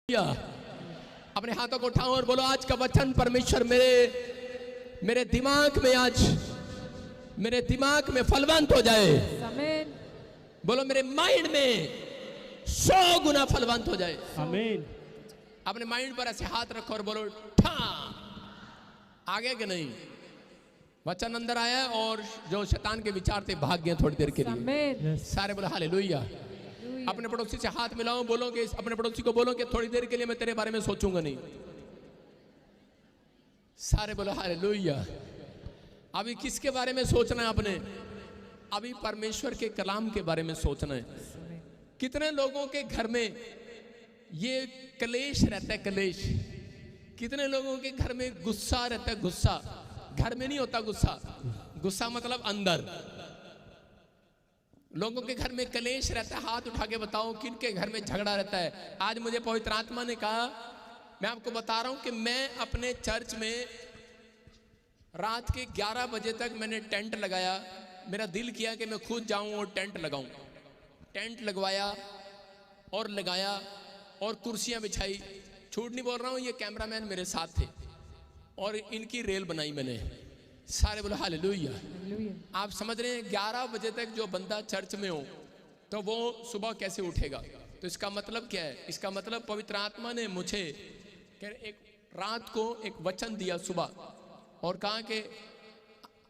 अपने हाथों को उठाओ और बोलो, आज का वचन परमेश्वर मेरे दिमाग में, आज मेरे दिमाग में फलवंत हो जाए। आमीन। बोलो, मेरे माइंड में 100 गुना फलवंत हो जाए। आमीन। अपने माइंड पर ऐसे हाथ रखो और बोलो, ठा आगे के नहीं, वचन अंदर आया और जो शैतान के विचार थे भाग गए थोड़ी देर के लिए। आमीन। सारे बोलो हालेलुया। अपने पड़ोसी से हाथ मिलाओ, बोलो कि अपने पड़ोसी को बोलो कि थोड़ी देर के लिए मैं तेरे बारे में सोचूंगा नहीं। सारे बोलो हालेलुया। अभी किसके बारे में सोचना है आपने? अभी परमेश्वर के कलाम के बारे में सोचना है। कितने लोगों के घर में ये कलेश रहता है, कलेश। कितने लोगों के घर में गुस्सा रहता है, गुस्सा। घर में नहीं होता गुस्सा, गुस्सा मतलब अंदर। लोगों के घर में कलेश रहता है। हाथ उठा के बताओ किनके घर में झगड़ा रहता है। आज मुझे पवित्र आत्मा ने कहा, मैं आपको बता रहा हूं कि मैं अपने चर्च में रात के 11 बजे तक मैंने टेंट लगाया। मेरा दिल किया कि मैं खुद जाऊं और टेंट लगाऊं। टेंट लगवाया और लगाया और कुर्सियां बिछाई। झूठ नहीं बोल रहा हूं, ये कैमरामैन मेरे साथ थे और इनकी रेल बनाई मैंने। सारे बोलो हालेलुया। आप समझ रहे हैं, 11 बजे तक जो बंदा चर्च में हो तो वो सुबह कैसे उठेगा? तो इसका मतलब क्या है? इसका मतलब पवित्र आत्मा ने मुझे एक रात को एक वचन दिया सुबह और कहा कि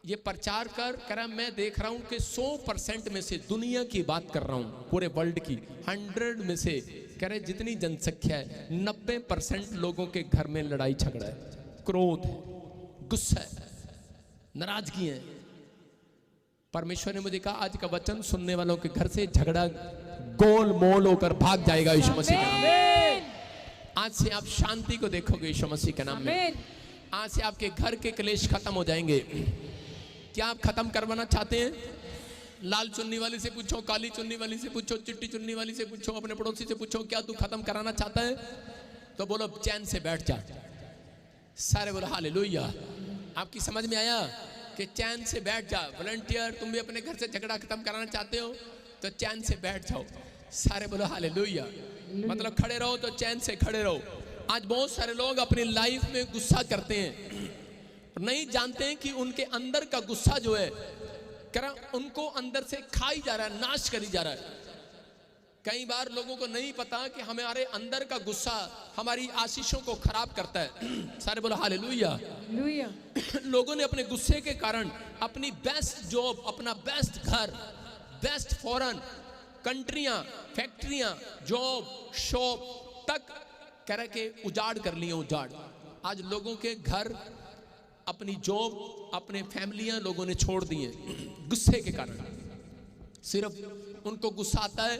ये प्रचार कर। कह रहा मैं देख रहा हूं कि 100% में से दुनिया की बात कर रहा हूं, पूरे वर्ल्ड की 100 में से कह रहे जितनी जनसंख्या है 90% लोगों के घर में लड़ाई झगड़ा है, क्रोध है, गुस्सा है, नाराजगी है। परमेश्वर ने मुझे कहा, आज का वचन सुनने वालों के घर से झगड़ा गोल मोल होकर भाग जाएगा यीशु मसीह के नाम में। आज से आप शांति को देखोगे यीशु मसीह के नाम में। आज से आपके घर के क्लेश खत्म हो जाएंगे। क्या आप खत्म करवाना चाहते हैं? लाल चुन्नी वाली से पूछो, काली चुन्नी वाली से पूछो, चिट्टी चुन्नी वाली से पूछो, अपने पड़ोसी से पूछो, क्या तू खत्म कराना चाहता है? तो बोलो चैन से बैठ जा। सारे बोलो हालेलुया। आपकी समझ में आया कि चैन से बैठ जा। वॉलंटियर, तुम भी अपने घर से झगड़ा खत्म कराना चाहते हो तो चैन से बैठ जाओ। सारे बोलो हालेलुया। मतलब खड़े रहो तो चैन से खड़े रहो। आज बहुत सारे लोग अपनी लाइफ में गुस्सा करते हैं, नहीं जानते हैं कि उनके अंदर का गुस्सा जो है उनको अंदर से खाई जा रहा है, नाश करी जा रहा है। कई बार लोगों को नहीं पता कि हमारे अंदर का गुस्सा हमारी आशीषों को खराब करता है। सारे बोलो हालेलुया। लोगों ने अपने गुस्से के कारण अपनी बेस्ट जॉब, अपना बेस्ट घर, बेस्ट फॉरेन कंट्रियां, फैक्ट्रियां, जॉब, शॉप तक कह रहे के उजाड़ कर लिए, उजाड़। आज लोगों के घर, अपनी जॉब, अपने फैमिलियां लोगों ने छोड़ दी हैं गुस्से के कारण। सिर्फ उनको गुस्सा आता है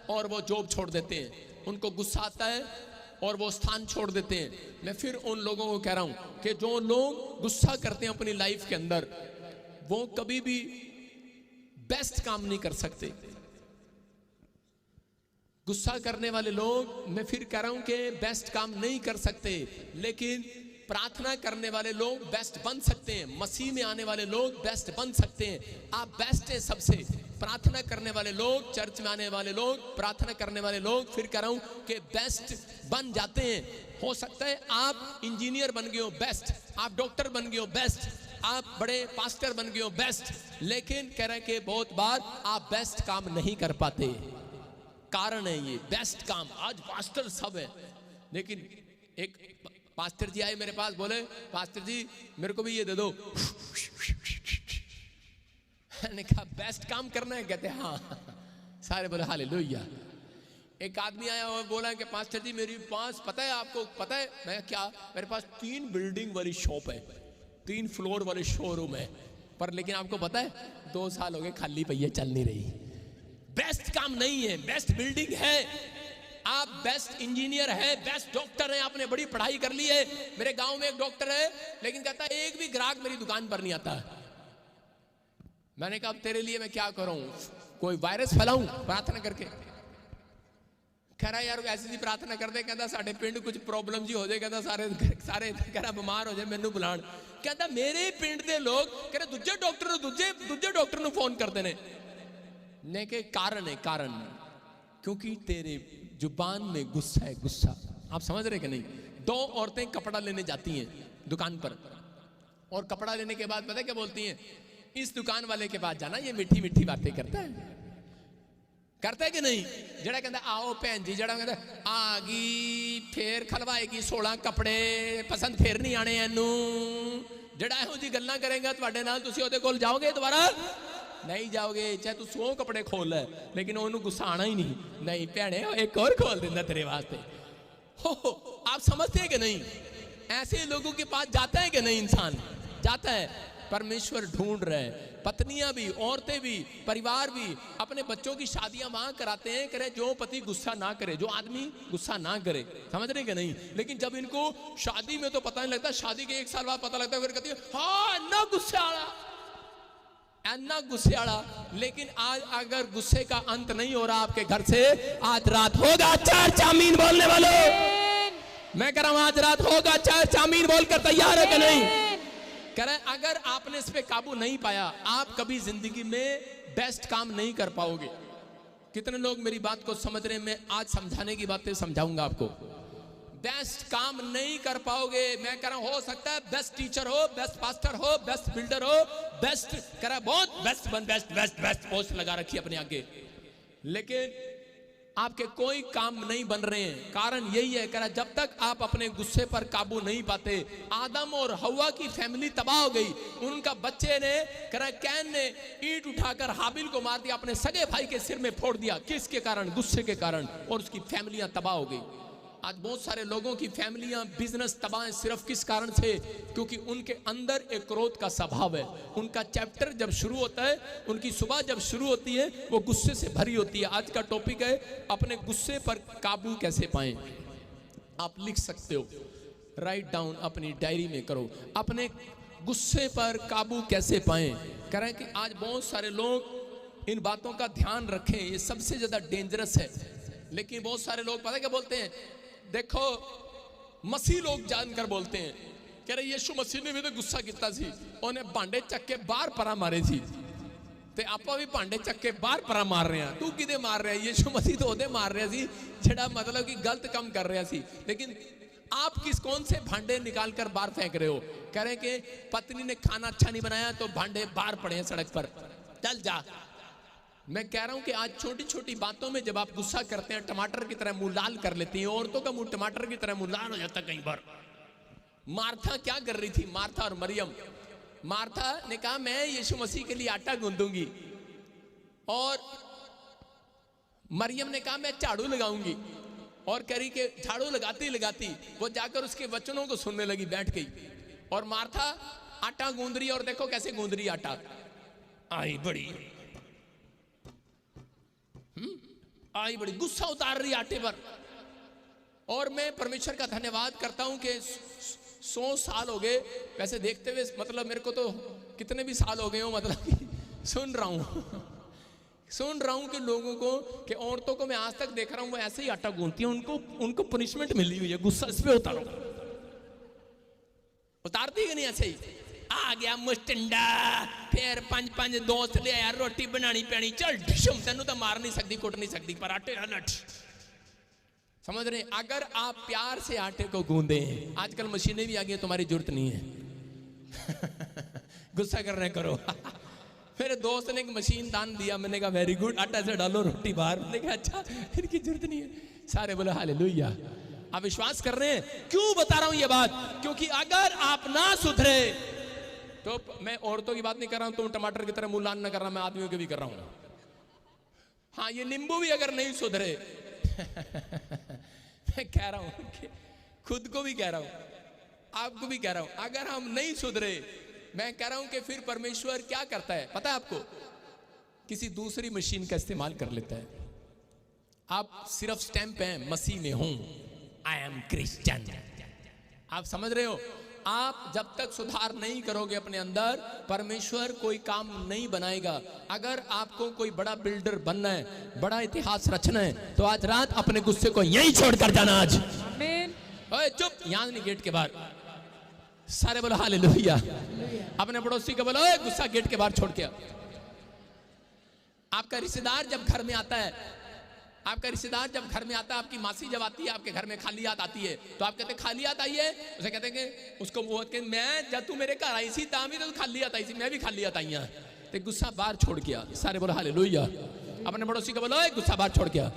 और वो जॉब छोड़ देते हैं, उनको गुस्सा आता है और वो स्थान छोड़ देते हैं। मैं फिर उन लोगों को कह रहा हूं कि जो लोग गुस्सा करते हैं अपनी लाइफ के अंदर, वो कभी भी बेस्ट काम नहीं कर सकते। गुस्सा करने वाले लोग, मैं फिर कह रहा हूं कि बेस्ट काम नहीं कर सकते, लेकिन प्रार्थना करने वाले लोग बेस्ट बन सकते हैं। मसीह में आने वाले लोग बेस्ट बन सकते हैं। आप बेस्ट हैं सबसे। प्रार्थना करने वाले लोग, चर्च में आने वाले लोग, प्रार्थना करने वाले लोग, फिर कह रहा हूं कि बेस्ट बन जाते हैं। हो सकता है आप इंजीनियर बन गए हो, बेस्ट। आप डॉक्टर बन गए हो, बेस्ट। आप बड़े पास्टर बन गए हो, बेस्ट। लेकिन कह रहे हैं कि बहुत बार आप बेस्ट काम नहीं कर पाते। कारण है ये बेस्ट काम। आज पास्टर सब है, लेकिन एक पास्टर जी आए मेरे पास, बोले पास्टर जी मेरे को भी ये दे दो। मैंने कहा बेस्ट काम करना है? कहते हाँ। सारे बोले हालेलुया। एक आदमी आया और बोला कि पास्टर जी मेरे पास, पता है आपको, पता है मैं क्या, मेरे पास 3 बिल्डिंग वाली शॉप है, 3 फ्लोर वाले शोरूम है, पर लेकिन आपको पता है 2 साल हो गए खाली पई है, चल नहीं रही। बेस्ट काम नहीं है, बेस्ट बिल्डिंग है। आप बेस्ट इंजीनियर है, बेस्ट डॉक्टर है, आपने बड़ी पढ़ाई कर ली है। मेरे गांव में एक डॉक्टर है, लेकिन कहता है एक भी ग्राहक मेरी दुकान पर नहीं आता। मैंने कहा अब तेरे लिए मैं क्या करूं? कोई वायरस फैलाऊं प्रार्थना करके? कह रहा यार ऐसी सी प्रार्थना कर दे। कहता साढ़े पिंड कुछ प्रॉब्लम जी हो जाए, कहता सारे कह रहा बीमार हो जाए मैनू बुलाण। कहता मेरे पिंड के लोग कह रहे दूजे डॉक्टर ਨੂੰ फोन करते ने। ने के कारण है, कारण क्योंकि तेरे जुबान में गुस्सा है, गुस्सा। आप समझ रहे कि नहीं? दो औरतें कपड़ा लेने जाती हैं दुकान पर, और कपड़ा लेने के बाद पता है क्या बोलती हैं? इस दुकान वाले के पास जाना, ये मीठी मीठी बातें करता है कि नहीं? जड़ा कहता आओ भैन जी, जड़ा कहता आ गई फिर खलवाएगी 16 कपड़े, पसंद फिर नहीं आने एनू, जड़ा ਇਹੋ जी गल्लां करेगा ਤੁਹਾਡੇ ਨਾਲ, ਤੁਸੀਂ ਉਹਦੇ ਕੋਲ ਜਾਓਗੇ ਦੁਬਾਰਾ? नहीं जाओगे, चाहे तू 100 कपड़े खोल है, लेकिन ਉਹਨੂੰ गुस्सा आना ही नहीं ਭੈਣੇ एक और खोल देना तेरे वास्ते। हो आप समझते हैं कि नहीं? ऐसे लोगों के पास जाता है कि नहीं? इंसान जाता है। परमेश्वर ढूंढ रहे हैं। पत्नियां भी, औरतें भी, परिवार भी अपने बच्चों की शादियां वहां कराते हैं, करे जो पति गुस्सा ना करे, जो आदमी गुस्सा ना करे, समझ रहे कि नहीं? लेकिन जब इनको शादी में तो पता नहीं लगता, शादी के 1 साल बाद पता लगता है, फिर कहती है हाँ इतना गुस्से वाला। लेकिन आज अगर गुस्से का अंत नहीं हो रहा आपके घर से, आज रात होगा चर्च आमीन बोलने वालों। मैं कह रहा हूं आज रात होगा चर्च आमीन बोलकर तैयार है कि नहीं? कह रहे अगर आपने इस पे काबू नहीं पाया, आप कभी जिंदगी में बेस्ट काम नहीं कर पाओगे। कितने लोग मेरी बात को समझ रहे हैं? मैं आज समझाने की बातें समझाऊंगा आपको। बेस्ट काम नहीं कर पाओगे। मैं कह रहा हूं हो सकता है बेस्ट टीचर हो, बेस्ट पास्टर हो, बेस्ट बिल्डर हो, बेस्ट कह रहा बहुत बेस्ट पोस्ट लगा रखी अपने आगे, लेकिन आपके कोई काम नहीं बन रहे हैं। कारण यही है, कह रहा जब तक आप अपने गुस्से पर काबू नहीं पाते। आदम और हवा की फैमिली तबाह हो गई। उनका बच्चे ने कह रहा कैन ने ईंट उठाकर हाबिल को मार दिया, अपने सगे भाई के सिर में फोड़ दिया। किसके कारण? गुस्से के कारण। और उसकी फैमिलियां तबाह हो गई। आज बहुत सारे लोगों की फैमिलियां, बिजनेस तबाह है। सिर्फ किस कारण से? क्योंकि उनके अंदर एक क्रोध का स्वभाव है। उनका चैप्टर जब शुरू होता है, उनकी सुबह जब शुरू होती है, वो गुस्से से भरी होती है। आज का टॉपिक है अपने गुस्से पर काबू कैसे पाएं। आप लिख सकते हो, राइट डाउन, अपनी डायरी में करो, अपने गुस्से पर काबू कैसे पाएं। कह रहे हैं कि आज बहुत सारे लोग इन बातों का ध्यान रखें, ये सबसे ज्यादा डेंजरस है। लेकिन बहुत सारे लोग पता क्या बोलते हैं? देखो मसीह लोग जानकर बोलते हैं, कह रहे यीशु मसीह ने भी तो गुस्सा किया सी, उन्हें भांडे चक के बाहर परा मारे सी, ते आपां भी भांडे चक के बाहर परा मार रहे हैं। तू किदे मार रहा है? यीशु मसीह तो ओदे मार रहा सी जेड़ा मतलब कि गलत काम कर रहा सी। लेकिन आप कौन से भांडे निकाल कर बाहर फेंक रहे हो? कह रहे कि पत्नी ने खाना अच्छा नहीं बनाया तो भांडे बाहर पड़े हैं सड़क पर, चल जा। मैं कह रहा हूं कि आज छोटी छोटी बातों में जब आप गुस्सा करते हैं, टमाटर की तरह मुंह लाल कर लेती हैं। औरतों का मुंह टमाटर की तरह मुंह लाल हो जाता है कई बार। मार्था क्या कर रही थी? मार्था और मरियम। मार्था ने कहा मैं यीशु मसीह के लिए आटा गूंदूंगी, और मरियम ने कहा मैं झाड़ू लगाऊंगी। और कह रही कि झाड़ू लगाती लगाती वो जाकर उसके वचनों को सुनने लगी, बैठ गई। और मार्था आटा गूंद रही, और देखो कैसे गूंद रही आटा। आई बड़ी गुस्सा उतार रही आटे पर। और मैं परमेश्वर का धन्यवाद करता हूं कि 100 साल हो गए वैसे देखते हुए, मतलब मेरे को तो कितने भी साल हो गए हो, मतलब सुन रहा हूं कि लोगों को, कि औरतों को मैं आज तक देख रहा हूं वो ऐसे ही आटा गूंथती हैं। उनको पनिशमेंट मिली हुई है, गुस्सा इस पे उतारती है नहीं? ऐसे ही आ गया मुस्टंडा, फिर 5 दोस्त ले आया, रोटी बनानी पैनी, चल डिशम, तेनू तो मार नहीं सकती, कुट नहीं सकती, पर आटे हलट। समझ रहे? अगर आप प्यार से आटे को गूंदे, आजकल मशीनें भी आ गई, तुम्हारी जरूरत नहीं है गुस्सा करने करो मेरे दोस्त ने एक मशीन दान दिया, मैंने कहा वेरी गुड, आटा से डालो रोटी बाहर। मैंने कहा अच्छा, इनकी जरूरत नहीं है। सारे बोले हालेलुया। आप विश्वास कर रहे हैं? क्यों बता रहा हूं ये बात? क्योंकि अगर आप ना सुधरे, तो मैं औरतों की बात नहीं कर रहा हूं, तुम टमाटर की तरह मुंह लाल ना कर रहा, मैं आदमियों की भी कर रहा हूं। हाँ, ये नींबू भी अगर नहीं सुधरे मैं कह रहा हूं कि खुद को भी कह रहा हूं, आपको भी कह रहा हूं, अगर हम नहीं सुधरे, मैं कह रहा हूं कि फिर परमेश्वर क्या करता है पता है आपको? किसी दूसरी मशीन का इस्तेमाल कर लेता है। आप सिर्फ स्टैंप हैं, मसीह में हूं, आई एम क्रिश्चियन। आप समझ रहे हो? आप जब तक सुधार नहीं करोगे अपने अंदर, परमेश्वर कोई काम नहीं बनाएगा। अगर आपको कोई बड़ा बिल्डर बनना है, बड़ा इतिहास रचना है, तो आज रात अपने गुस्से को यहीं छोड़कर जाना। आज आमीन। ओए चुप, यहां नहीं, गेट के बाहर। सारे बोलो हालेलुया। अपने पड़ोसी को बोलो ओए गुस्सा गेट के बाहर छोड़ के। आपका रिश्तेदार जब घर में आता है, आपका रिश्तेदार जब घर में आता है, आपकी मासी जब आती है आपके घर में, खाली हाथ आती है, तो आप कहते हैं खाली हाथ आई है, उसे कहते हैं कि उसको वो कहते मैं जब तू मेरे घर आई सी तामी तो खाली हाथ आई सी, मैं भी खाली हाथ आई हाँ, तो गुस्सा बाहर छोड़ के आ। सारे बोलो हालेलुया। अपने पड़ोसी को बोलो गुस्सा बाहर छोड़ के आ।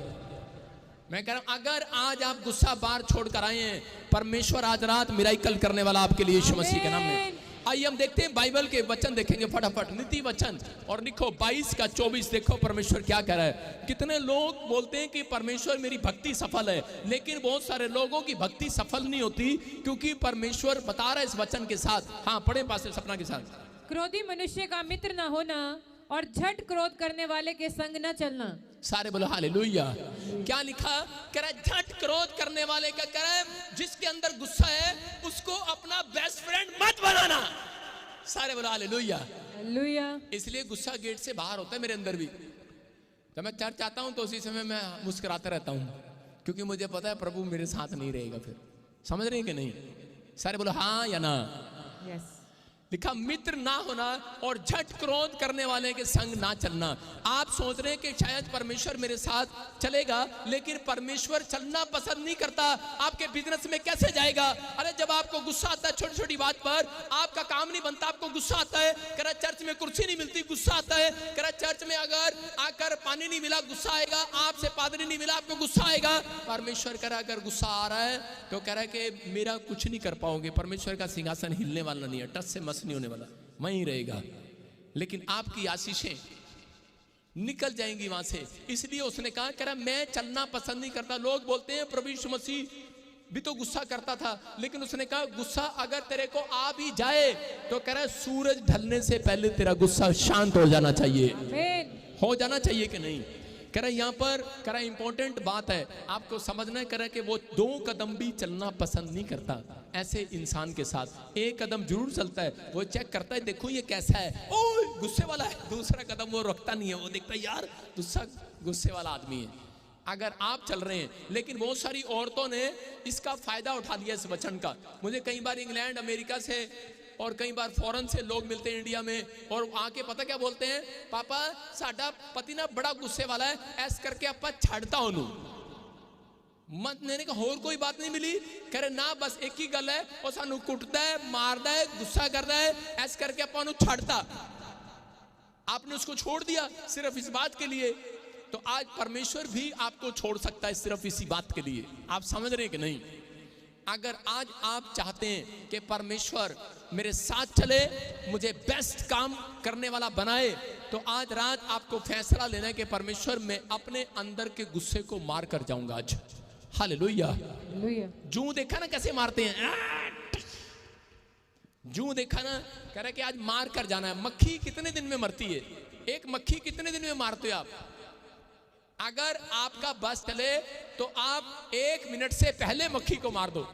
मैं कह रहा हूं अगर आज आप गुस्सा बाहर छोड़ कर आए हैं, परमेश्वर आज रात मिराकल करने वाला आपके लिए यीशु मसीह के नाम में। आइए हम देखते हैं बाइबल के वचन देखेंगे फटाफट, नीति वचन, और लिखो 22 का 24। देखो परमेश्वर क्या कह रहा है। कितने लोग बोलते हैं कि परमेश्वर मेरी भक्ति सफल है, लेकिन बहुत सारे लोगों की भक्ति सफल नहीं होती, क्योंकि परमेश्वर बता रहा है इस वचन के साथ। हाँ पढ़े पास सपना के साथ। क्रोधी मनुष्य का मित्र न होना और झट क्रोध करने वाले के संग न चलना। सारे बोलो हालेलुया। क्या लिखा? कह रहा है झट क्रोध करने वाले का, कह रहा है जिसके अंदर गुस्सा है उसको अपना बेस्ट फ्रेंड मत बनाना। सारे बोलो हालेलुया। हालेलुया। इसलिए गुस्सा गेट से बाहर होता है मेरे अंदर भी। जब मैं चर्च आता हूं तो उसी समय मैं मुस्कुराता रहता हूं, क्योंकि मुझे पता है प्रभु मेरे साथ नहीं रहेगा फिर। समझ रहे हैं कि नहीं? सारे बोलो हाँ या ना। यस। लिखा मित्र ना होना और झट क्रोध करने वाले के संग ना चलना। आप सोच रहे हैं कि शायद परमेश्वर मेरे साथ चलेगा, लेकिन परमेश्वर चलना पसंद नहीं करता। आपके बिजनेस में कैसे जाएगा? अरे जब आपको गुस्सा आता है छोटी छोटी बात पर, आपका काम नहीं बनता, आपको गुस्सा आता है। कह रहा चर्च में कुर्सी नहीं मिलती, गुस्सा आता है। कह रहा चर्च में अगर आकर पानी नहीं मिला, गुस्सा आएगा। आपसे पादरी नहीं मिला, आपको गुस्सा आएगा। परमेश्वर कह रहा अगर गुस्सा आ रहा है तो कह रहा है कि मेरा कुछ नहीं कर पाओगे। परमेश्वर का सिंहासन हिलने वाला नहीं है, टस से मस नहीं होने वाला, वहीं रहेगा। लेकिन आपकी आशीषें निकल जाएंगी वहां से। इसलिए उसने कहा, कह रहा मैं चलना पसंद नहीं करता। लोग बोलते हैं प्रभु यीशु मसीह भी तो गुस्सा करता था, लेकिन उसने कहा गुस्सा अगर तेरे को आ भी जाए तो कह रहा है सूरज ढलने से पहले तेरा गुस्सा शांत हो जाना चाहिए। हो जाना चाहिए कि नहीं? कह रहा यहाँ पर कह रहा इंपॉर्टेंट बात है आपको समझना है। कह रहा कि वो 2 कदम भी चलना पसंद नहीं करता। ऐसे इंसान के साथ 1 कदम जरूर चलता है, वो चेक करता है देखो ये कैसा है, ओ गुस्से वाला है। दूसरा कदम वो रखता नहीं है, वो देखता है यार गुस्से वाला आदमी है। अगर आप चल रहे हैं, लेकिन बहुत सारी औरतों ने इसका फायदा उठा लिया इस वचन का। मुझे कई बार इंग्लैंड अमेरिका से और कई बार फॉरेन से लोग मिलते हैं इंडिया में, और आके पता क्या बोलते हैं, पापा साडा पति ना बड़ा गुस्से वाला है, ऐस करके आपा छड़ता ओनू मत ने का होर कोई बात नहीं मिली। करे ना बस एक ही गल है, वो सानू कुटता है, मारता है, गुस्सा करता है, ऐस करके आपा छड़ता। आपने उसको छोड़ दिया सिर्फ इस बात के लिए। तो आज परमेश्वर भी आपको छोड़ सकता है सिर्फ इसी बात के लिए। आप समझ रहे हैं कि नहीं? अगर आज आप चाहते हैं कि परमेश्वर मेरे साथ चले, मुझे बेस्ट काम करने वाला बनाए, तो आज रात आपको फैसला लेना है कि परमेश्वर मैं अपने अंदर के गुस्से को मार कर जाऊंगा आज। हालेलुया। जू देखा ना कैसे मारते हैं, जू देखा ना, कह रहा है कि आज मार कर जाना है। मक्खी कितने दिन में मरती है? एक मक्खी कितने दिन में मारते हो आप? अगर आपका बस चले तो आप 1 मिनट से पहले मक्खी को मार दो।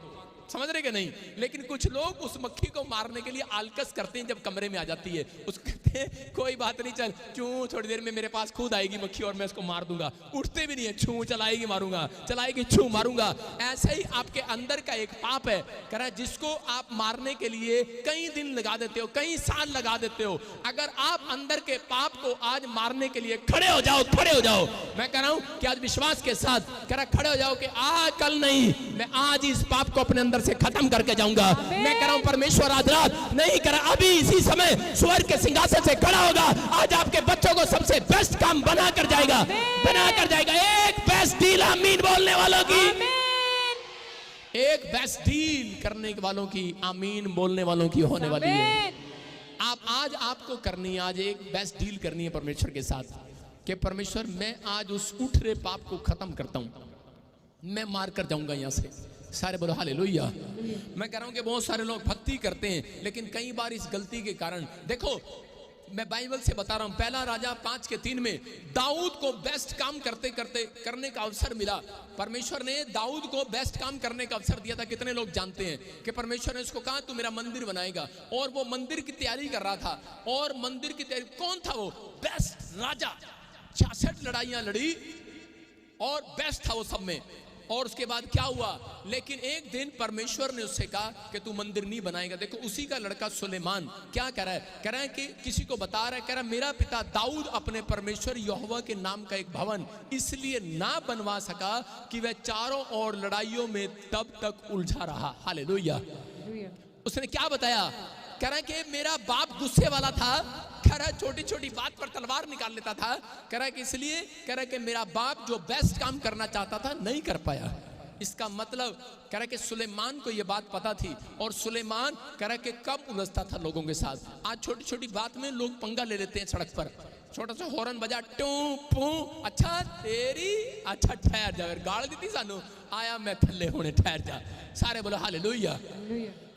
समझ रहे कि नहीं? लेकिन कुछ लोग उस मक्खी को मारने के लिए आलकस करते हैं जब कमरे में आ जाती है। उसको कहते हैं कोई बात नहीं, चल क्यों थोड़ी देर में मेरे पास खुद आएगी मक्खी और मैं उसको मार दूंगा। उठते भी नहीं है, छू चलाएगी मारूंगा, चलाएगी छू मारूंगा। ऐसे ही आपके अंदर का एक पाप है, कह रहा है जिसको आप मारने के लिए कई दिन लगा देते हो, कई साल लगा देते हो। अगर आप अंदर के पाप को आज मारने के लिए खड़े हो जाओ, खड़े हो जाओ। मैं कह रहा हूं कि आज विश्वास के साथ कह रहा खड़े हो जाओ कि आज कल नहीं, मैं आज इस पाप को अपने अंदर से खत्म करके जाऊंगा। मैं कह रहा हूं परमेश्वर आज रात नहीं कर रहा, अभी इसी समय स्वर्ग के सिंहासन से खड़ा होगा। आज आपके बच्चों को सबसे बेस्ट काम बना कर जाएगा, बना कर जाएगा। एक बेस्ट डील आमीन बोलने वालों की, एक बेस्ट डील करने वालों की, आमीन बोलने वालों की होने वाली है। आप आज आपको करनी है, आज एक बेस्ट डील करनी है परमेश्वर के साथ कि परमेश्वर मैं आज उस उठ रहे पाप को खत्म करता हूं, मैं मार कर जाऊंगा यहां से। सारे बोलो हालेलुया। मैं कह रहा हूं कि बहुत सारे लोग भक्ति करते हैं, लेकिन कई बार इस गलती के कारण, देखो मैं बाइबल से बता रहा हूं, पहला राजा 5:3 में दाऊद को बेस्ट काम करने का अवसर मिला। परमेश्वर ने दाऊद को बेस्ट काम करने का अवसर दिया था। कितने लोग जानते हैं कि परमेश्वर ने उसको कहा तू मेरा मंदिर बनाएगा, और वो मंदिर की तैयारी कर रहा था। और मंदिर की तैयारी कौन था? वो बेस्ट राजा। 66 लड़ाइयां लड़ी और बेस्ट था वो सब में। और उसके बाद क्या हुआ, लेकिन एक दिन परमेश्वर ने उससे कहा कि तू मंदिर नहीं बनाएगा। देखो उसी का लड़का सुलेमान क्या कह रहा है, कह रहा है कि किसी को बता रहा है, कह रहा है मेरा पिता दाऊद अपने परमेश्वर यहोवा के नाम का एक भवन इसलिए ना बनवा सका कि वह चारों ओर लड़ाइयों में तब तक उलझा रहा। हालेलुया। उसने क्या बताया, कह रहा है कि मेरा बाप गुस्से वाला था, कह रहा है छोटी छोटी बात पर तलवार निकाल लेता था, कह रहा है कि इसलिए कह रहा है कि मेरा बाप जो बेस्ट काम करना चाहता था नहीं कर पाया। इसका मतलब कह रहा है कि सुलेमान को यह बात पता थी और सुलेमान कह रहा है कि कब उलझता था लोगों के साथ। आज छोटी छोटी बात में लोग पंगा ले लेते हैं सड़क पर, छोटा सा हॉर्न बजा टू पू, अच्छा तेरी, अच्छा ठहर जा, गाड़ दी थी सानू, आया मैं थल्ले होने, ठहर जा। सारे बोलो हालेलुया।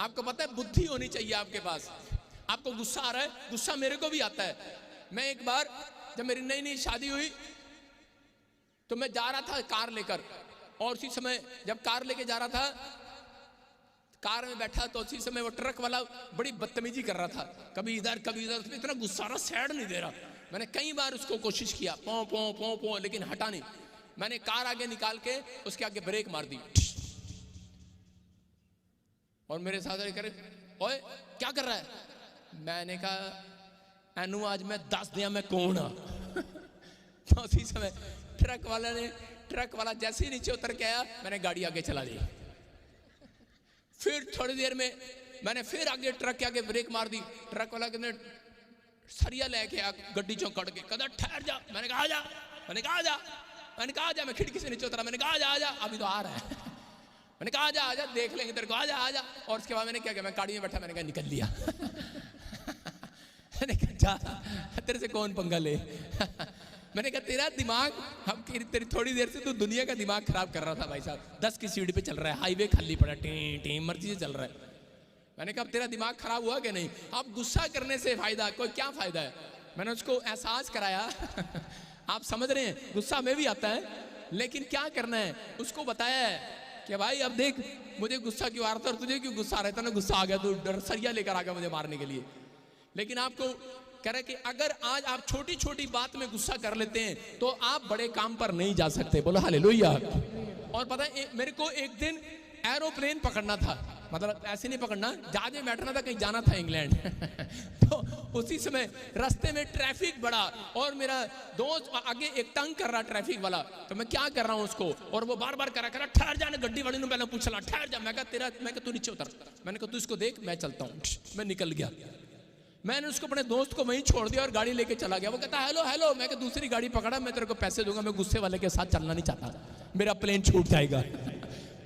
आपको पता है बुद्धि होनी चाहिए आपके पास। आपको गुस्सा आ रहा है, गुस्सा मेरे को भी आता है। मैं एक बार जब मेरी नई नई शादी हुई तो मैं जा रहा था कार लेकर, और उसी समय जब कार लेके जा रहा था, कार में बैठा तो उसी समय वो ट्रक वाला बड़ी बदतमीजी कर रहा था, कभी इधर कभी उधर, इतना गुस्सा रहा, साइड नहीं दे रहा। मैंने कई बार उसको कोशिश किया, पौ पौ पौ पौ, लेकिन हटा नहीं। मैंने कार आगे निकाल के उसके आगे ब्रेक मार दी, और मेरे साथ करे ओए क्या कर रहा है। मैंने कहा एनू आज मैं दस दिया मैं कौन हाँ। तो उसी समय ट्रक वाला जैसे ही नीचे उतर के आया, मैंने गाड़ी आगे चला दी। फिर थोड़ी देर में मैंने फिर आगे ट्रक के आगे ब्रेक मार दी। ट्रक वाला कहने सरिया लेके आ गड्डी चौं कट के, कहता ठहर जा। मैंने कहा जा, मैंने कहा जा, मैंने कहा जा। मैं खिड़की से नीचे उतरा, मैंने कहा जा, अभी तो आ रहा है। मैंने कहा आजा देख लेंगे तेरे को, आजा। और उसके बाद मैंने क्या किया, मैं गाड़ी में बैठा, मैंने कहा निकल लिया। मैंने कहा जा, तेरे से कौन पंगा ले। मैंने कहा तेरा दिमाग, हम तेरी थोड़ी देर से तू दुनिया का दिमाग खराब कर रहा था भाई साहब। 10 की सीढ़ी पे चल रहा है, हाईवे खाली पड़ा, टी टी मर्जी से चल रहा है। मैंने कहा तेरा दिमाग खराब हुआ कि नहीं। आप गुस्सा करने से फायदा, कोई क्या फायदा है। मैंने उसको एहसास कराया। आप समझ रहे हैं, गुस्सा में भी आता है, लेकिन क्या करना है उसको बताया है कि भाई अब देख मुझे गुस्सा क्यों आ रहा था और तुझे क्यों गुस्सा आ रहा था ना, गुस्सा आ गया तो डर सरिया लेकर आ गया मुझे मारने के लिए। लेकिन आपको कह रहे कि अगर आज आप छोटी छोटी बात में गुस्सा कर लेते हैं तो आप बड़े काम पर नहीं जा सकते। बोलो हालेलुया। और पता है मेरे को एक दिन एरोप्लेन पकड़ना था, मतलब ऐसे नहीं पकड़ना, जहाज में बैठना था, कहीं जाना था इंग्लैंड। तो उसी समय रास्ते में ट्रैफिक बढ़ा और मेरा दोस्त आगे एक तंग कर रहा ट्रैफिक वाला, तो मैं क्या कर रहा हूँ उसको, और वो बार बार करा ठहर जाने, गड्डी वाले ने पहले पूछला ठहर जा। मैं कहा तू नीचे उतर, मैंने कहा तू इसको देख, मैं चलता हूँ। मैं निकल गया, मैंने उसको अपने दोस्त को वहीं छोड़ दिया और गाड़ी लेके चला गया। वो कहता हेलो हेलो, मैं दूसरी गाड़ी पकड़ा, मैं तेरे को पैसे दूंगा, मैं गुस्से वाले के साथ चलना नहीं चाहता, मेरा प्लेन छूट जाएगा।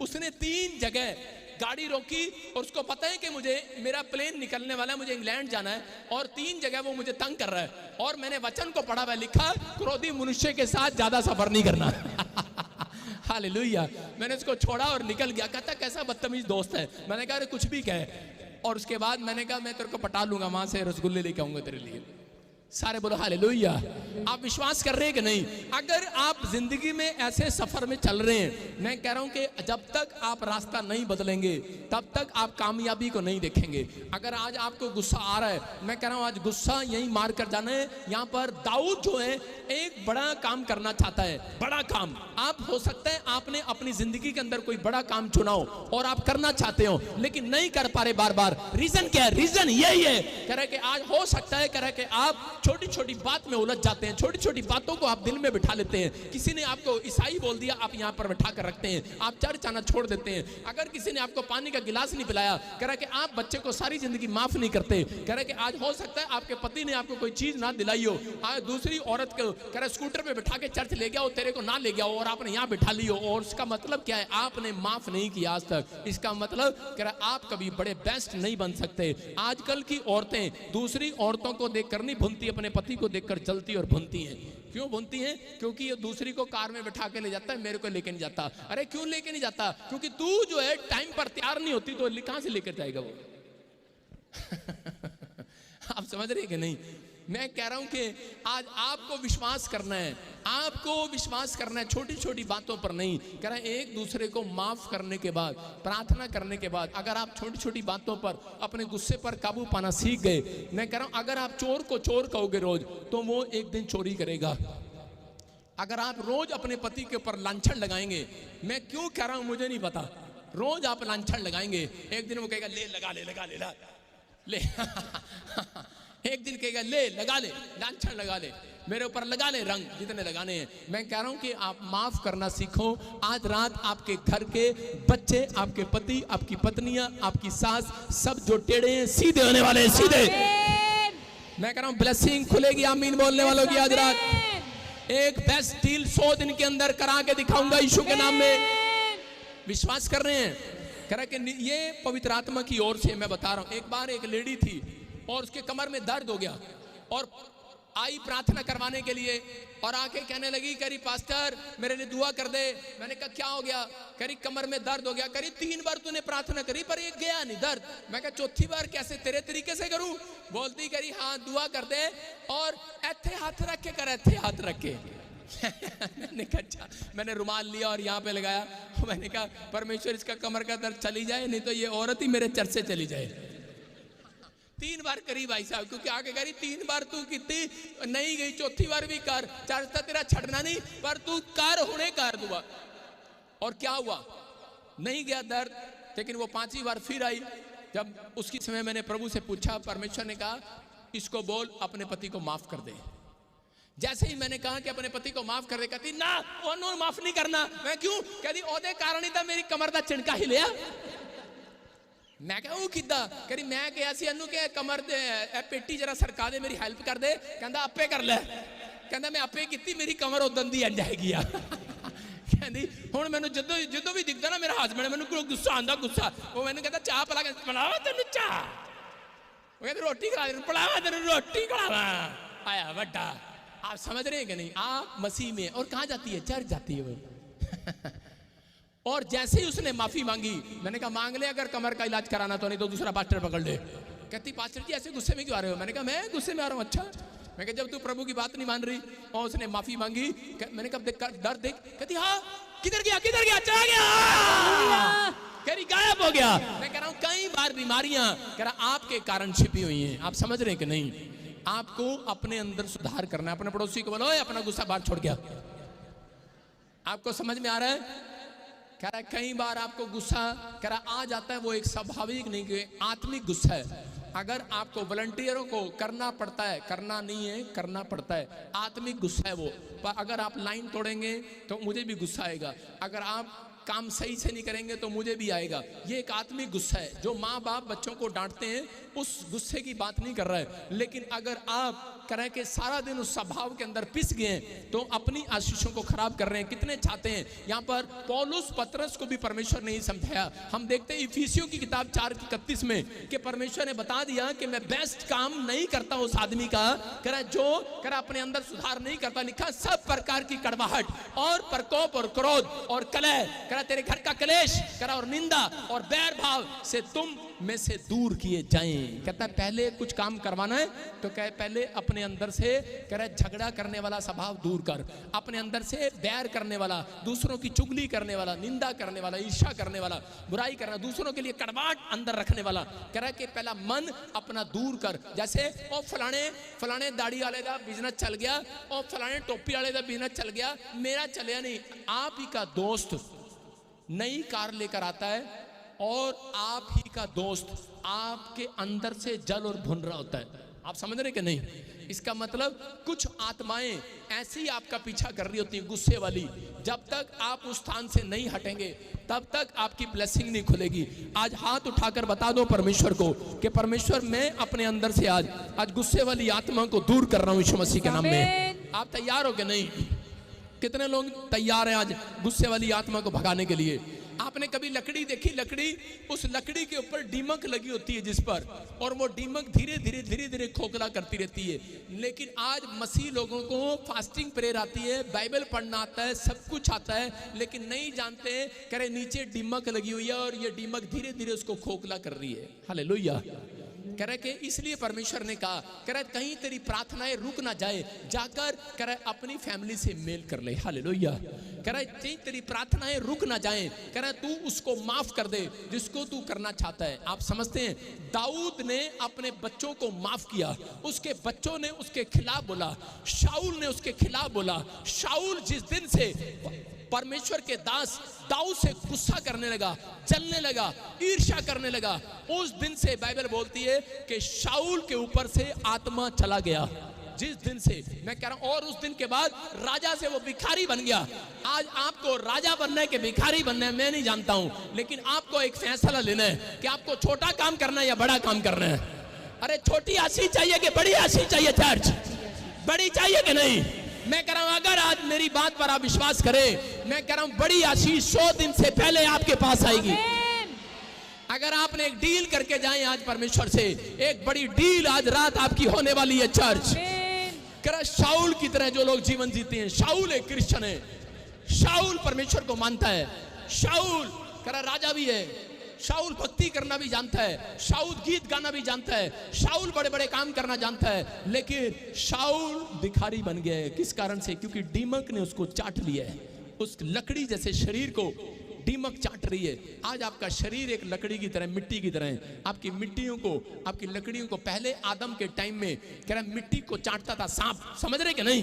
उसने 3 जगह गाड़ी रोकी और उसको पता है कि मुझे मेरा प्लेन निकलने वाला है, मुझे इंग्लैंड जाना है, और 3 जगह वो मुझे तंग कर रहा है। और मैंने वचन को पढ़ा हुआ लिखा, क्रोधी मनुष्य के साथ ज्यादा सफर नहीं करना। हालेलुया। मैंने उसको छोड़ा और निकल गया। कहता कैसा बदतमीज दोस्त है। मैंने कहा अरे कुछ भी कहे। और उसके बाद मैंने कहा मैं तेरे को पटा लूंगा, वहां से रसगुल्ले लेके आऊंगा तेरे लिए। सारे बोलो हालेलुया। आप विश्वास कर रहे हैं कि नहीं? अगर आप जिंदगी में ऐसे सफर में चल रहे हैं, मैं कह रहा हूं कि जब तक आप रास्ता नहीं बदलेंगे तब तक आप कामयाबी को नहीं देखेंगे। अगर आज आपको गुस्सा आ रहा है, मैं कह रहा हूं आज गुस्सा यहीं मार कर जाना है। यहां पर दाऊद जो है एक बड़ा काम करना चाहता है, बड़ा काम। आप हो सकता है आपने अपनी जिंदगी के अंदर कोई बड़ा काम चुना हो और आप करना चाहते हो लेकिन नहीं कर पा रहे बार बार। रीजन क्या है? रीजन यही है, कह रहे कि आज हो सकता है, कह रहे कि आप छोटी छोटी बात में उलझ जाते हैं, छोटी छोटी बातों को आप दिल में बिठा लेते हैं। किसी ने आपको ईसाई बोल दिया, आप यहां पर बिठा कर रखते हैं, आप चर्च आना छोड़ देते हैं। अगर किसी ने आपको पानी का गिलास नहीं पिलाया, कह रहा है कि आप बच्चे को सारी जिंदगी माफ नहीं करते। कह रहे कि आज हो सकता है आपके पति ने आपको कोई चीज ना दिलाई हो, आज दूसरी औरत को कह रहे स्कूटर पे बिठा के चर्च ले गया हो, तेरे को ना ले गया हो और आपने यहां बिठा ली हो, और उसका मतलब क्या है? आपने माफ नहीं किया आज तक। इसका मतलब कह रहा आप कभी बड़े बेस्ट नहीं बन सकते। आजकल की औरतें दूसरी औरतों को देखकर नहीं भूनती, अपने पति को देखकर जलती और भूनती हैं। क्यों भूनती हैं? क्योंकि ये दूसरी को कार में बिठा के ले जाता है, मेरे को लेके नहीं जाता। अरे क्यों लेके नहीं जाता? क्योंकि तू जो है टाइम पर तैयार नहीं होती, तो कहां से लेकर जाएगा वो? आप समझ रहे हैं कि नहीं? मैं कह रहा हूं कि आज आपको विश्वास करना है, आपको विश्वास करना है छोटी छोटी बातों पर नहीं। कह रहा है एक दूसरे को माफ करने के बाद, प्रार्थना करने के बाद, अगर आप छोटी छोटी बातों पर अपने गुस्से पर काबू पाना सीख गए, मैं कह रहा हूं अगर आप चोर को चोर कहोगे रोज, तो वो एक दिन चोरी करेगा। अगर आप रोज अपने पति के ऊपर लांछन लगाएंगे, मैं क्यों कह रहा हूं मुझे नहीं पता, रोज आप लांछन लगाएंगे, एक दिन वो कहेगा ले लगा ले लगा ले ला ले एक दिन कहेगा ले लगा ले लांछन लगा ले, मेरे ऊपर लगा ले रंग जितने लगाने हैं। मैं कह रहा हूं कि आप माफ करना सीखो। आज रात आपके घर के बच्चे, आपके पति, आपकी पत्नियां, आपकी सास, सब जो टेढ़े हैं सीधे होने वाले हैं, सीधे। मैं कह रहा हूं ब्लेसिंग खुलेगी आमीन बोलने वालों की। आज रात एक बेस्ट डील 100 दिन के अंदर करा के दिखाऊंगा यीशु के नाम में। विश्वास कर रहे हैं? कह रहा कि ये पवित्र आत्मा की ओर से मैं बता रहा हूं। एक बार एक लेडी थी और उसके कमर में दर्द हो गया और आई प्रार्थना करवाने के लिए और आके कहने लगी, करी पास्टर मेरे लिए दुआ कर दे। मैंने कहा क्या हो गया? करी कमर में दर्द हो गया। करी 3 बार तूने प्रार्थना करी पर ये गया नहीं दर्द। मैं कहा चौथी बार कैसे, तेरे तरीके से करूं? बोलती करी हाँ दुआ कर दे और ऐथे हाथ रख के कर, ऐथे हाथ रख के मैंने कहा अच्छा। मैंने रुमाल लिया और यहाँ पे लगाया। मैंने कहा परमेश्वर इसका कमर का दर्द चली जाए, नहीं तो ये औरत ही मेरे चर्च से चली जाए। 3 बार करी भाई साहब, क्योंकि आगे करी 3 बार तू कितनी नहीं गई, चौथी बार भी कर, चर्च तो तेरा छड़ना नहीं पर तू कर होने कर दुआ। और क्या हुआ? नहीं गया दर्द, लेकिन वो 5वीं बार फिर आई। जब उसकी समय मैंने प्रभु से पूछा, परमेश्वर ने कहा इसको बोल अपने पति को माफ कर दे। जैसे ही मैंने कहा कि अपने पति को माफ कर दे, कहती ना ओनो माफ नहीं करना। मैं क्यों? कहती ओदे कारण ही था मेरी कमर का चिणका ही लिया। मैं क्या वो किदा? करी मैं कहा सी अनु के कमर दे पेटी जरा सरका दे, मेरी हेल्प कर दे। कहता आपे कर ले। कहता मैं आपे की, मेरी कमर उदन दी अड़ जाएगी। कहती हुण मैनू जो भी दिखता ना मेरा हसबैंड, मैनू गुस्सा आंदा गुस्सा। वो मैंने कहता चाह पिला के बनावा तेन चाह, वो कहते रोटी खिला दे, पिलावा तेन रोटी खिलावा। आया बड्डा। आप समझ रहे हैं कि नहीं? आप मसीह में। और कहाँ जाती है? चर्च जाती है वो। और जैसे ही उसने माफी मांगी, मैंने कहा मांग ले अगर कमर का इलाज कराना तो, नहीं तो दूसरा पास्टर पकड़ ले। कहती पास्टर जी ऐसे गुस्से में क्यों आ रहे हो? मैंने कहा मैं गुस्से में आ रहा हूँ। अच्छा। मैं कहा जब तू प्रभु की बात नहीं मान रही। और उसने माफी मांगी। मैंने कहा देख डर देख। कहती हाँ किधर गया किधर गया? चला गया, कह रही गायब हो गया। मैं कह रहा हूँ कई बार बीमारियां कह रहा आपके कारण छिपी हुई हैं। आप समझ रहे हैं कि नहीं? आपको अपने अंदर सुधार करना है। अपने पड़ोसी को बोलो अपना गुस्सा बाहर छोड़ गया। आपको समझ में आ रहा है? कह रहा है कई बार आपको गुस्सा कह रहा आ जाता है, वो एक स्वाभाविक नहीं कि आत्मिक गुस्सा है। अगर आपको वॉलंटियरों को करना पड़ता है, करना नहीं है करना पड़ता है, आत्मिक गुस्सा है वो। पर अगर आप लाइन तोड़ेंगे तो मुझे भी गुस्सा आएगा, अगर आप काम सही से नहीं करेंगे तो मुझे भी आएगा। ये एक आत्मिक गुस्सा है। जो माँ बाप बच्चों को डांटते हैं उस गुस्से की बात नहीं कर रहा है। लेकिन अगर आप करें कि सारा दिन उस स्वभाव के अंदर पिस गए तो अपनी आशीषों को खराब कर रहे हैं। कितने चाहते हैं यहाँ पर पौलुस पतरस को भी परमेश्वर ने ही समझाया। हम देखते हैं इफिसियों की किताब 4:31 में कि परमेश्वर ने बता दिया कि मैं बेस्ट काम नहीं करता उस आदमी का करा जो करा अपने अंदर सुधार नहीं करता। लिखा सब प्रकार की कड़वाहट और प्रकोप और क्रोध और कलह करा तेरे घर का कलेश करा और निंदा और बैर भाव से तुम में से दूर किए जाएं। कहता है पहले कुछ काम करवाना है तो कहे पहले अपने अंदर से कह रहा है झगड़ा करने वाला स्वभाव दूर कर, अपने अंदर से बैर करने वाला, दूसरों की चुगली करने वाला, निंदा करने वाला, ईर्ष्या करने वाला, बुराई करना, दूसरों के लिए कड़वाहट अंदर रखने वाला। कह रहा है कि पहला मन अपना दूर कर। जैसे ओ फलाने दाढ़ी वाले का बिजनेस चल गया, ओ फलाने टोपी वाले का बिजनेस चल गया, मेरा चलिया नहीं। आप ही का दोस्त नई कार लेकर आता है और आप ही का दोस्त आपके अंदर से जल और भुन रहा होता है। आप समझ रहे कि नहीं? इसका मतलब कुछ आत्माएं ऐसी आपका पीछा कर रही होती हैं गुस्से वाली। जब तक आप उस स्थान से नहीं हटेंगे तब तक आपकी ब्लेसिंग नहीं खुलेगी। आज हाथ उठाकर बता दो परमेश्वर को कि परमेश्वर मैं अपने अंदर से आज गुस्से वाली आत्मा को दूर कर रहा हूं यीशु मसीह के नाम में। आप तैयार हो कि नहीं? कितने लोग तैयार हैं आज गुस्से वाली आत्मा को भगाने के लिए? आपने कभी लकड़ी देखी? लकड़ी, उस लकड़ी के ऊपर दीमक लगी होती है जिस पर, और वो दीमक धीरे धीरे खोखला करती रहती है। लेकिन आज मसीह लोगों को फास्टिंग प्रेयर आती है, बाइबल पढ़ना आता है, सब कुछ आता है, लेकिन नहीं जानते करे नीचे दीमक लगी हुई है और ये दीमक धीरे धीरे उसको खोखला कर रही है। हालेलुया। कह रहे कि इसलिए परमेश्वर ने कहा, कह रहे कहीं तेरी प्रार्थनाएं रुक ना जाए, जाकर कह रहे अपनी फैमिली से मेल कर ले। हालेलुया। कह रहे कहीं तेरी प्रार्थनाएं रुक ना जाए, कह रहे तू उसको माफ कर दे जिसको तू करना चाहता है। आप समझते हैं, दाऊद ने अपने बच्चों को माफ किया, उसके बच्चों ने उसके खिलाफ बोला, शाऊल ने उसके खिलाफ बोला। शाऊल जिस दिन से परमेश्वर के दास दाऊद से गुस्सा करने लगा, जलने लगा, ईर्ष्या करने लगा, उस दिन से बाइबल बोलती है कि शाऊल के ऊपर से आत्मा चला गया। जिस दिन से मैं कह रहा हूं, और उस दिन के बाद राजा से वो भिखारी बन गया। आज आपको राजा बनना है कि भिखारी बनना है मैं नहीं जानता हूं, लेकिन आपको एक फैसला लेना है कि आपको छोटा काम करना है या बड़ा काम करना है। अरे छोटी आशीष चाहिए कि बड़ी आशीष चाहिए? चर्च बड़ी चाहिए कि नहीं? मैं कह रहा हूं, अगर आज मेरी बात पर आप विश्वास करें, मैं कह रहा हूं बड़ी आशीष 100 दिन से पहले आपके पास आएगी। अगर आपने एक डील करके जाए आज परमेश्वर से, एक बड़ी डील आज रात आपकी होने वाली है। चर्च कह रहा शाऊल की तरह जो लोग जीवन जीते हैं, शाऊल एक क्रिश्चियन है, शाऊल परमेश्वर को मानता है, शाऊल कह रहा राजा भी है, शाऊल भक्ति करना भी जानता है, शाऊल गीत गाना भी जानता है, शाऊल बड़े बड़े काम करना जानता है, लेकिन शाऊल भिखारी बन गया है। किस कारण से? क्योंकि दीमक ने उसको चाट लिया है। उस लकड़ी जैसे शरीर को दीमक चाट रही है। आज आपका शरीर एक लकड़ी की तरह, मिट्टी की तरह है। आपकी मिट्टियों को, आपकी लकड़ियों को पहले आदम के टाइम में कह रहा मिट्टी को चाटता था सांप, समझ रहे कि नहीं?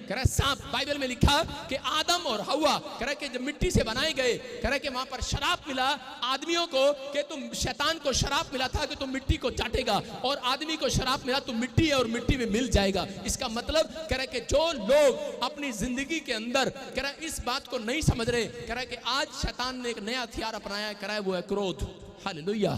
कह रहा सांप, बाइबल में लिखा कि आदम और हवा कह रहा कि जब मिट्टी से बनाए गए, कह रहा कि वहां पर शराब मिला आदमियों को, कि तुम, शैतान को शराब मिला था कि तुम मिट्टी को चाटेगा, और आदमी को शराब मिला तुम मिट्टी है और मिट्टी में मिल जाएगा। इसका मतलब कह रहा कि जो लोग अपनी जिंदगी के अंदर कह रहा इस बात को नहीं समझ रहे, कह रहा कि आज शैतान ने एक नया हथियार अपनाया है, कह रहा है वो है क्रोध। हालेलुया।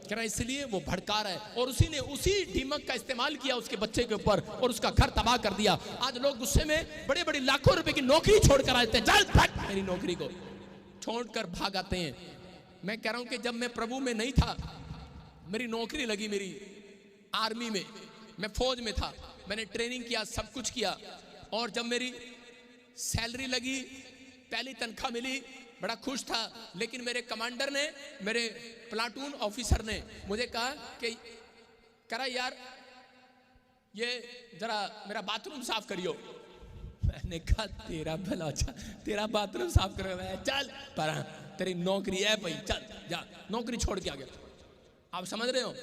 कह रहा इसलिए वो भड़का रहा है, और उसी ने उसी दीमक का इस्तेमाल किया उसके बच्चे के ऊपर और उसका घर तबाह कर दिया। आज लोग गुस्से में बड़े बड़े लाखों रुपए की नौकरी छोड़कर आते हैं, चल भाग, मेरी नौकरी को छोड़कर भाग आते हैं। मैं कह रहा हूं कि जब मैं प्रभु में नहीं था, मेरी नौकरी लगी, मेरी आर्मी में, मैं फौज में था, मैंने ट्रेनिंग किया, सब कुछ किया, और जब मेरी सैलरी लगी, पहली तनख्वाह मिली, बड़ा खुश था। लेकिन मेरे कमांडर ने, मेरे प्लाटून ऑफिसर ने मुझे कहा कि करा यार ये जरा मेरा बाथरूम साफ करियो। मैंने कहा तेरा भला, अच्छा तेरा बाथरूम साफ करो? चल पर तेरी नौकरी है भाई, चल जा। नौकरी छोड़ के आ गया। आप समझ रहे हो?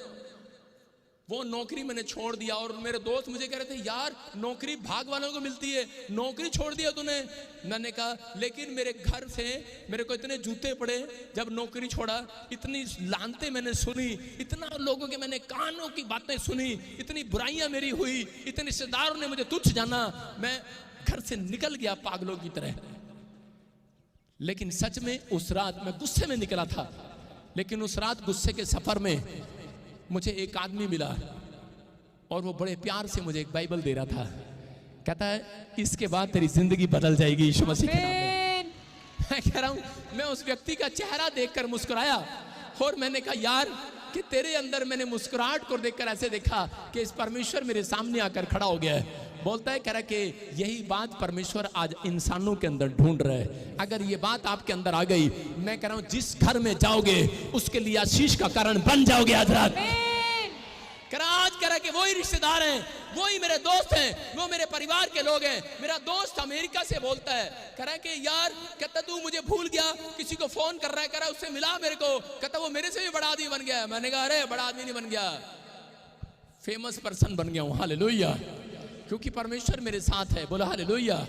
वो नौकरी मैंने छोड़ दिया, और मेरे दोस्त मुझे कह रहे थे यार नौकरी भाग वालों को मिलती है, नौकरी छोड़ दिया तूने। मैंने कहा लेकिन मेरे घर से मेरे को इतने जूते पड़े जब नौकरी छोड़ा, इतनी लानते मैंने सुनी, इतना लोगों के मैंने कानों की बातें सुनी, इतनी बुराइयां मेरी हुई, इतने रिश्तेदारों ने मुझे तुच्छ जाना, मैं घर से निकल गया पागलों की तरह। लेकिन सच में उस रात मैं गुस्से में निकला था, लेकिन उस रात गुस्से के सफर में मुझे एक आदमी मिला, और वो बड़े प्यार से मुझे एक बाइबल दे रहा था। कहता है इसके बाद तेरी जिंदगी बदल जाएगी यीशु मसीह के नाम में। मैं कह रहा हूं, मैं उस व्यक्ति का चेहरा देखकर मुस्कुराया, और मैंने कहा यार कि तेरे अंदर मैंने मुस्कुराहट को देखकर ऐसे देखा कि इस परमेश्वर मेरे सामने आकर खड़ा हो गया है। बोलता है, कह रहा कि यही बात परमेश्वर आज इंसानों के अंदर ढूंढ रहा है। अगर ये बात आपके अंदर आ गई, मैं कह रहा हूं जिस घर में जाओगे उसके लिए आशीष का कारण बन जाओगे आज रात। आज कह रहा कि वही रिश्तेदार हैं, वही मेरे दोस्त हैं, वो मेरे परिवार के लोग हैं। मेरा दोस्त अमेरिका से बोलता है, कह रहा है कि यार कहता तू मुझे भूल गया, किसी को फोन कर रहा है, कह रहा उससे मिला मेरे को, कहता वो मेरे से भी बड़ा आदमी बन गया। मैंने कहा अरे बड़ा आदमी नहीं बन गया, फेमस पर्सन बन गया हूं। हालेलुया, क्योंकि परमेश्वर मेरे साथ है। बोला हालेलुया।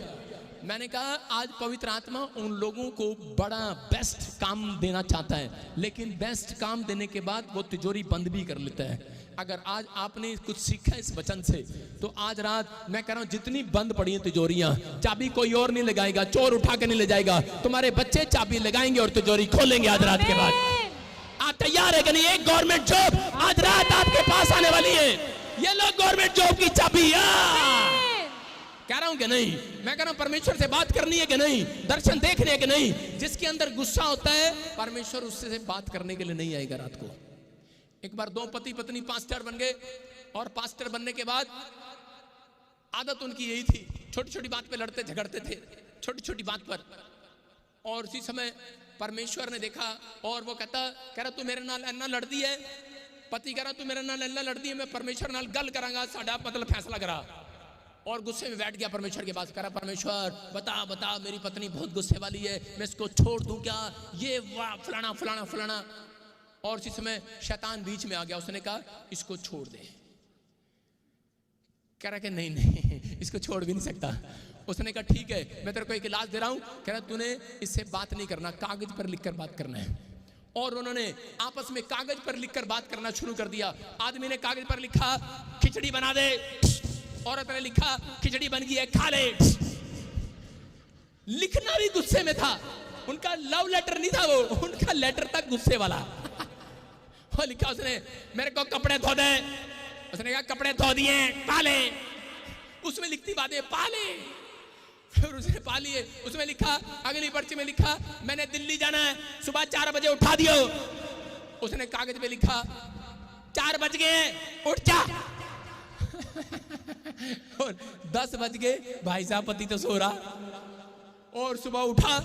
मैंने कहा आज पवित्र आत्मा उन लोगों को बड़ा बेस्ट काम देना चाहता है, लेकिन बेस्ट काम देने के बाद वो तिजोरी बंद भी कर लेता है। अगर आज आपने कुछ सीखा इस वचन से, तो आज रात मैं कह रहा हूं जितनी बंद पड़ी हैं तिजोरियां, चाबी कोई और नहीं लगाएगा, चोर उठा के नहीं ले जाएगा, तुम्हारे बच्चे चाबी लगाएंगे और तिजोरी खोलेंगे आज रात के बाद। आप तैयार है कि नहीं? एक गवर्नमेंट जॉब आज रात आपके पास आने वाली है। ये लो गवर्नमेंट जॉब की चाबी। कह रहा हूं कि नहीं? मैं कह रहा हूं परमेश्वर से बात करनी है कि नहीं, दर्शन देखने है कि नहीं। जिसके अंदर गुस्सा होता है, परमेश्वर उससे बात करने के लिए नहीं आएगा रात को। एक बार दो पति पत्नी पास्टर बन गए, और पास्टर बनने के बाद आदत उनकी यही थी, छोटी छोटी बात पे लड़ते झगड़ते थे, छोटी छोटी बात पर। और उसी समय परमेश्वर ने देखा, और वो कह रहा तू मेरे नाल इतना लड़ती है, पति कह रहा तू मेरे नाल लल्ला लड़दी है, मैं परमेश्वर नाल गल करांगा, साडा मतलब फैसला करा। और गुस्से में बैठ गया परमेश्वर के पास, करा परमेश्वर बता बता मेरी पत्नी बहुत गुस्से वाली है, मैं इसको छोड़ दूं क्या, ये वाह फलाना फलाना फलाना। और उसी समय शैतान बीच में आ गया, उसने कहा इसको छोड़ दे। कह रहा कि नहीं नहीं इसको छोड़ भी नहीं सकता। उसने कहा ठीक है मैं तेरे को एक इलाज दे रहा हूं। कह रहा तूने इससे बात नहीं करना, कागज पर लिखकर बात करना है। और उन्होंने आपस में कागज पर लिखकर बात करना शुरू कर दिया। आदमी ने कागज पर लिखा खिचड़ी बना दे, औरत ने लिखा खिचड़ी बन गई है खा ले। लिखना भी गुस्से में था, उनका लव लेटर नहीं था वो, उनका लेटर था गुस्से वाला। वो लिखा उसने मेरे को कपड़े धो दे, उसने कहा कपड़े धो दिए पाले, उसमें लिखती बातें पाले, फिर उसने पा लिए। उसमें लिखा अगली पर्ची में लिखा मैंने दिल्ली जाना है, सुबह 4 बजे उठा दियो। उसने कागज पे लिखा 4 बज गए उठ जा। और 10 बज गए, भाई साहब पति तो सो रहा, और सुबह उठा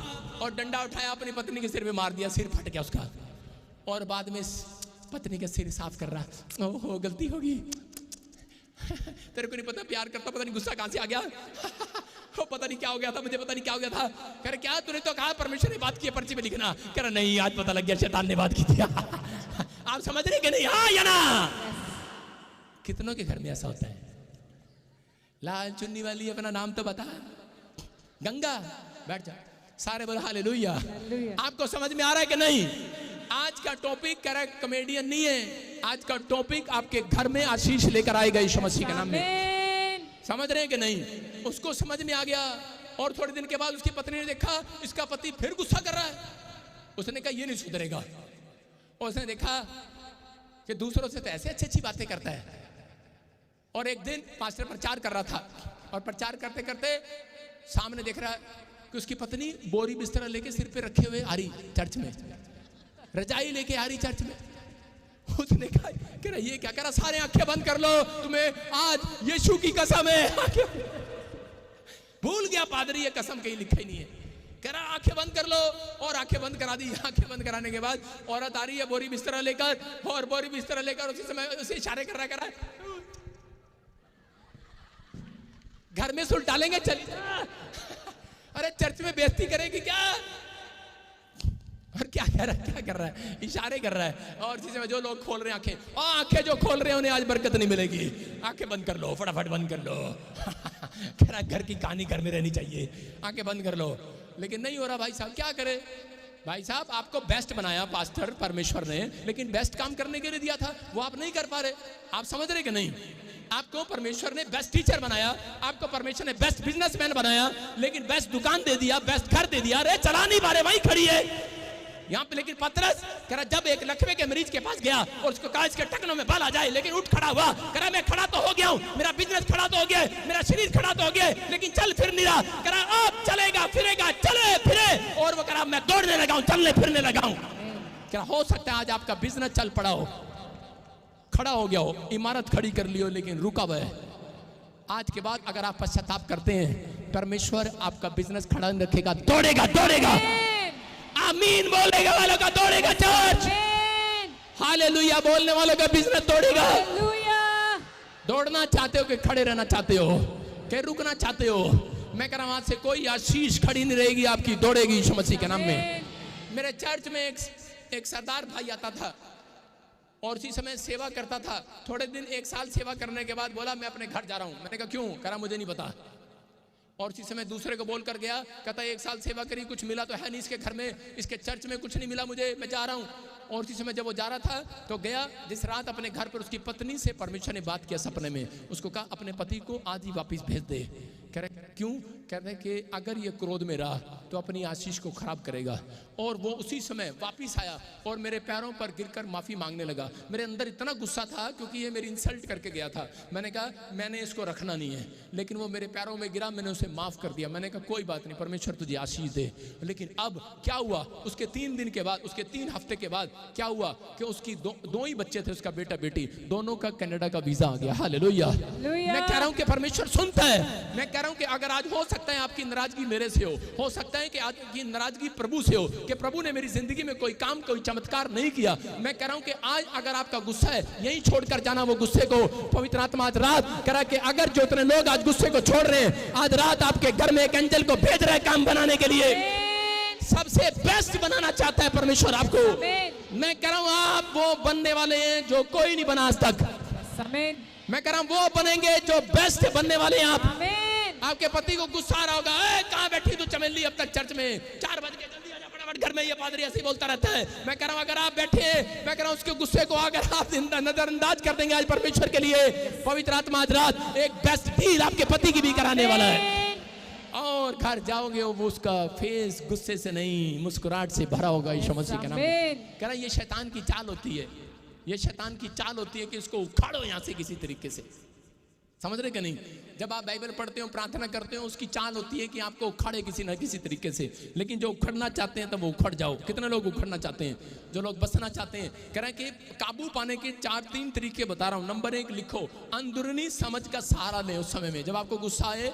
और डंडा उठाया अपनी पत्नी के सिर पे मार दिया, सिर फट गया उसका। और बाद में पत्नी का सिर साफ कर रहा, ओहो गलती होगी, तेरे को नहीं पता प्यार करता, पता नहीं गुस्सा कहां से आ गया। वो पता नहीं क्या हो गया था, मुझे पता नहीं क्या हो गया था। कह रहे क्या तूने तो कहा परमेश्वर ने बात की है पर्ची पे लिखना। कह रहा नहीं आज पता लग गया शैतान ने बात की थी। आप समझ रहे कि नहीं, हाँ या ना? कितनों के घर में ऐसा होता है? लाल चुन्नी वाली अपना नाम तो बता, गंगा बैठ जा, सारे बोलो हालेलुया। आपको समझ में आ रहा है कि नहीं? आज का टॉपिक कह रहा है कॉमेडियन नहीं है, आज का टॉपिक आपके घर में आशीष लेकर आएगा यीशु मसीह के नाम में। समझ रहे हैं कि नहीं? उसको समझ में आ गया। और थोड़े दिन के बाद उसकी पत्नी ने देखा इसका पति फिर गुस्सा कर रहा है। उसने कहा ये नहीं सुधरेगा। और उसने देखा कि दूसरों से तो ऐसे अच्छी अच्छी बातें करता है। और एक दिन पास्टर प्रचार कर रहा था, और प्रचार करते करते सामने देख रहा है कि उसकी पत्नी बोरी बिस्तर लेके सिर पे रखे हुए आ रही चर्च में, रजाई लेके आ रही चर्च में। उसने कहा ये क्या करा, सारे आंखें बंद कर लो, तुम्हें आज यीशु की कसम है। भूल गया पादरी ये कसम कहीं लिखा ही नहीं है। कह रहा आंखें बंद कर लो, और आंखें बंद करा दी। आंखें बंद कराने के बाद औरत आ रही है बोरी बिस्तर लेकर, और बोरी बिस्तर लेकर उसी समय उसे इशारे कर रहा है घर में सुल डालेंगे चली जा। अरे चर्च में बेइज्जती करेगी क्या? और क्या कह रहा है, क्या कर रहा है, इशारे कर रहा है। और इसी समय जो लोग खोल रहे हैं आंखें, और आंखें जो खोल रहे हैं उन्हें आज बरकत नहीं मिलेगी। आंखें बंद कर लो, फटाफट बंद कर लो। कह रहा घर की कहानी घर में रहनी चाहिए, आंखें बंद कर लो। लेकिन नहीं हो रहा भाई साहब, क्या करे? भाई साहब आपको बेस्ट बनाया पास्टर परमेश्वर ने, लेकिन बेस्ट काम करने के लिए दिया था, वो आप नहीं कर पा रहे। आप समझ रहे कि नहीं? आपको परमेश्वर ने बेस्ट टीचर बनाया, आपको परमेश्वर ने बेस्ट बिजनेसमैन बनाया, लेकिन बेस्ट दुकान दे दिया, बेस्ट घर दे दिया, अरे चला नहीं पा रहे, वही खड़ी है यहाँ पे। लेकिन पतरस कह रहा जब एक लकवे के मरीज के पास गया और उसको कहा इसके टखनों में बाल आ जाए, लेकिन उठ खड़ा हुआ। कह रहा मैं खड़ा तो हो गया हूँ, मेरा बिजनेस खड़ा तो हो गया, मेरा शरीर खड़ा तो हो गया, लेकिन चल फिर नहीं रहा। कह रहा अब चलेगा फिरेगा, चले फिरे। और वो कह रहा मैं दौड़ने लगा हूँ, चलने फिरने लगा हूँ। क्या हो सकता है आज आपका बिजनेस चल पड़ा हो, खड़ा हो गया हो, इमारत खड़ी कर ली हो, लेकिन रुका हुआ है। आज के बाद अगर आप पश्चाताप करते हैं, परमेश्वर आपका बिजनेस खड़ा रखेगा, दौड़ेगा दौड़ेगा। आमीन बोलेगा वालों का दौड़ेगा चर्च। हालेलुया बोलने वालों का बिजनेस दौड़ेगा। दौड़ना चाहते हो कि खड़े रहना चाहते हो, कि रुकना चाहते हो? मैं कह रहा हूं आज से कोई आशीष खड़ी नहीं रहेगी आपकी, दौड़ेगी यीशु मसीह के नाम में। मेरे चर्च में एक सरदार भाई आता था और उसी समय सेवा करता था। थोड़े दिन 1 साल सेवा करने के बाद बोला मैं अपने घर जा रहा हूं। मैंने कहा क्यों? कह रहा मुझे नहीं पता। और इसी समय दूसरे को बोल कर गया, कहता 1 साल सेवा करी, कुछ मिला तो है नहीं इसके घर में, इसके चर्च में कुछ नहीं मिला मुझे, मैं जा रहा हूँ। और इसी समय जब वो जा रहा था तो गया, जिस रात अपने घर पर उसकी पत्नी से परमेश्वर ने बात किया सपने में, उसको कहा अपने पति को आज ही वापिस भेज दे। कह रहे क्यों? कह रहे कि अगर ये क्रोध में रहा तो अपनी आशीष को खराब करेगा। और वो उसी समय वापिस आया और मेरे पैरों पर गिरकर माफी मांगने लगा। मेरे अंदर इतना गुस्सा था क्योंकि ये मेरी इंसल्ट करके गया था। मैंने कहा मैंने इसको रखना नहीं है, लेकिन वो मेरे पैरों में गिरा, मैंने उसे माफ कर दिया। मैंने कहा कोई बात नहीं, परमेश्वर तुझे आशीष दे। लेकिन अब क्या हुआ, उसके 3 दिन के बाद, उसके 3 हफ्ते के बाद क्या हुआ कि उसकी दो ही बच्चे थे, उसका बेटा बेटी, दोनों का कनाडा का वीजा आ गया। हालेलुया। मैं कह रहा हूं कि परमेश्वर सुनता है। मैं कह रहा हूं कि अगर आज हो सकता है आपकी नाराजगी मेरे से हो सकता है है कि आज ये नाराजगी प्रभु से हो कि प्रभु ने मेरी जिंदगी में कोई काम, कोई चमत्कार नहीं किया। मैं कह रहा हूं कि आज अगर आपका गुस्सा है, यहीं छोड़कर जाना वो गुस्से को। पवित्र आत्मा आज रात कह रहा कि अगर जो इतने लोग आज गुस्से को छोड़ रहे हैं, आज रात आपके घर में एक एंजल को भेज रहे काम बनाने के लिए। सबसे बेस्ट बनाना चाहता है परमेश्वर आपको। मैं कह रहा हूं आप वो बनने वाले हैं जो कोई नहीं बना आज तक। मैं कह रहा हूं वो बनेंगे जो बेस्ट बनने वाले हैं आप। आपके पति को गुस्सा आ रहा होगा, कहां बैठी तू चमेली अब तक चर्च में, 4 बज गए, जल्दी आजा फटाफट घर में, ये पादरी ऐसे ही बोलता रहता है। मैं कह रहा हूं अगर आप बैठे, मैं कह रहा हूं उसके गुस्से को अगर आप नजरअंदाज कर देंगे आज परमेश्वर के लिए, पवित्र आत्मा आज रात एक बेस्ट डील आपके पति की भी कराने वाला है। और घर जाओगे वो उसका फेस गुस्से से नहीं, मुस्कुराहट से भरा होगा यीशु मसीह के नाम में। कह रहा ये शैतान की चाल होती है, ये शैतान की चाल होती है कि इसको उखाड़ो यहां से किसी तरीके से। समझ रहे कि नहीं? जब आप बाइबल पढ़ते हो, प्रार्थना करते हो, उसकी चाल होती है कि आपको उखाड़े किसी ना किसी तरीके से। लेकिन जो उखड़ना चाहते हैं तब वो उखड़ जाओ। कितने लोग उखड़ना चाहते हैं? जो लोग बसना चाहते हैं। कह रहे हैं कि काबू पाने के 3 तरीके बता रहा हूं। नंबर 1 लिखो, अंदरूनी समझ का सहारा लें। उस समय में जब आपको गुस्सा आए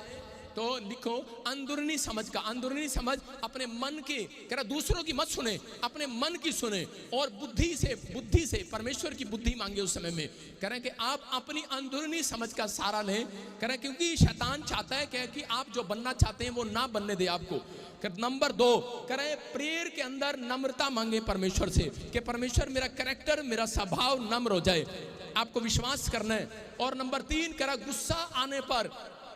तो लिखो अंदरूनी समझ का। अंदरूनी समझ अपने मन के, कह रहा दूसरों की मत सुने, अपने मन की सुने और बुद्धि से परमेश्वर की बुद्धि मांगे उस समय में। कह रहे हैं कि आप अपनी अंदरूनी समझ का सहारा लें। कह रहे हैं क्योंकि शैतान चाहता है कि आप जो बनना चाहते हैं वो ना बनने दे आपको। नंबर 2 कह रहे हैं प्रेयर के अंदर नम्रता मांगे परमेश्वर से कि परमेश्वर मेरा कैरेक्टर, मेरा स्वभाव नम्र हो जाए। आपको विश्वास करना है। और नंबर 3 कह रहा गुस्सा आने पर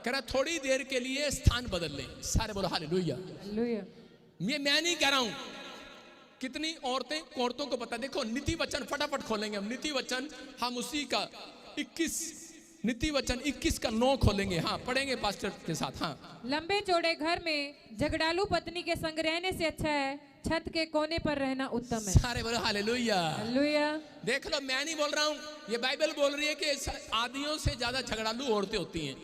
कह रहा थोड़ी देर के लिए स्थान बदल लें। सारे बोलो हालेलुया। ये मैं नहीं कह रहा हूं, कितनी औरतों को पता। देखो नीति वचन फटाफट खोलेंगे हम। नीति वचन हम उसी का 21 का 9 खोलेंगे। हाँ पढ़ेंगे पास्टर के साथ। हाँ, लंबे चौड़े घर में झगड़ालू पत्नी के संग रहने से अच्छा है छत के कोने पर रहना उत्तम है। सारे बोलो हालेलुया। देख लो, मैं नहीं बोल रहा हूं, ये बाइबल बोल रही है कि आदियों से ज्यादा झगड़ालू औरतें होती हैं।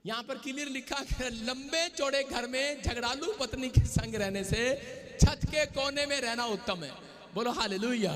यहां पर क्लियर लिखा है लंबे चौड़े घर में झगड़ालू पत्नी के संग रहने से छत के कोने में रहना उत्तम है। बोलो हालेलुया।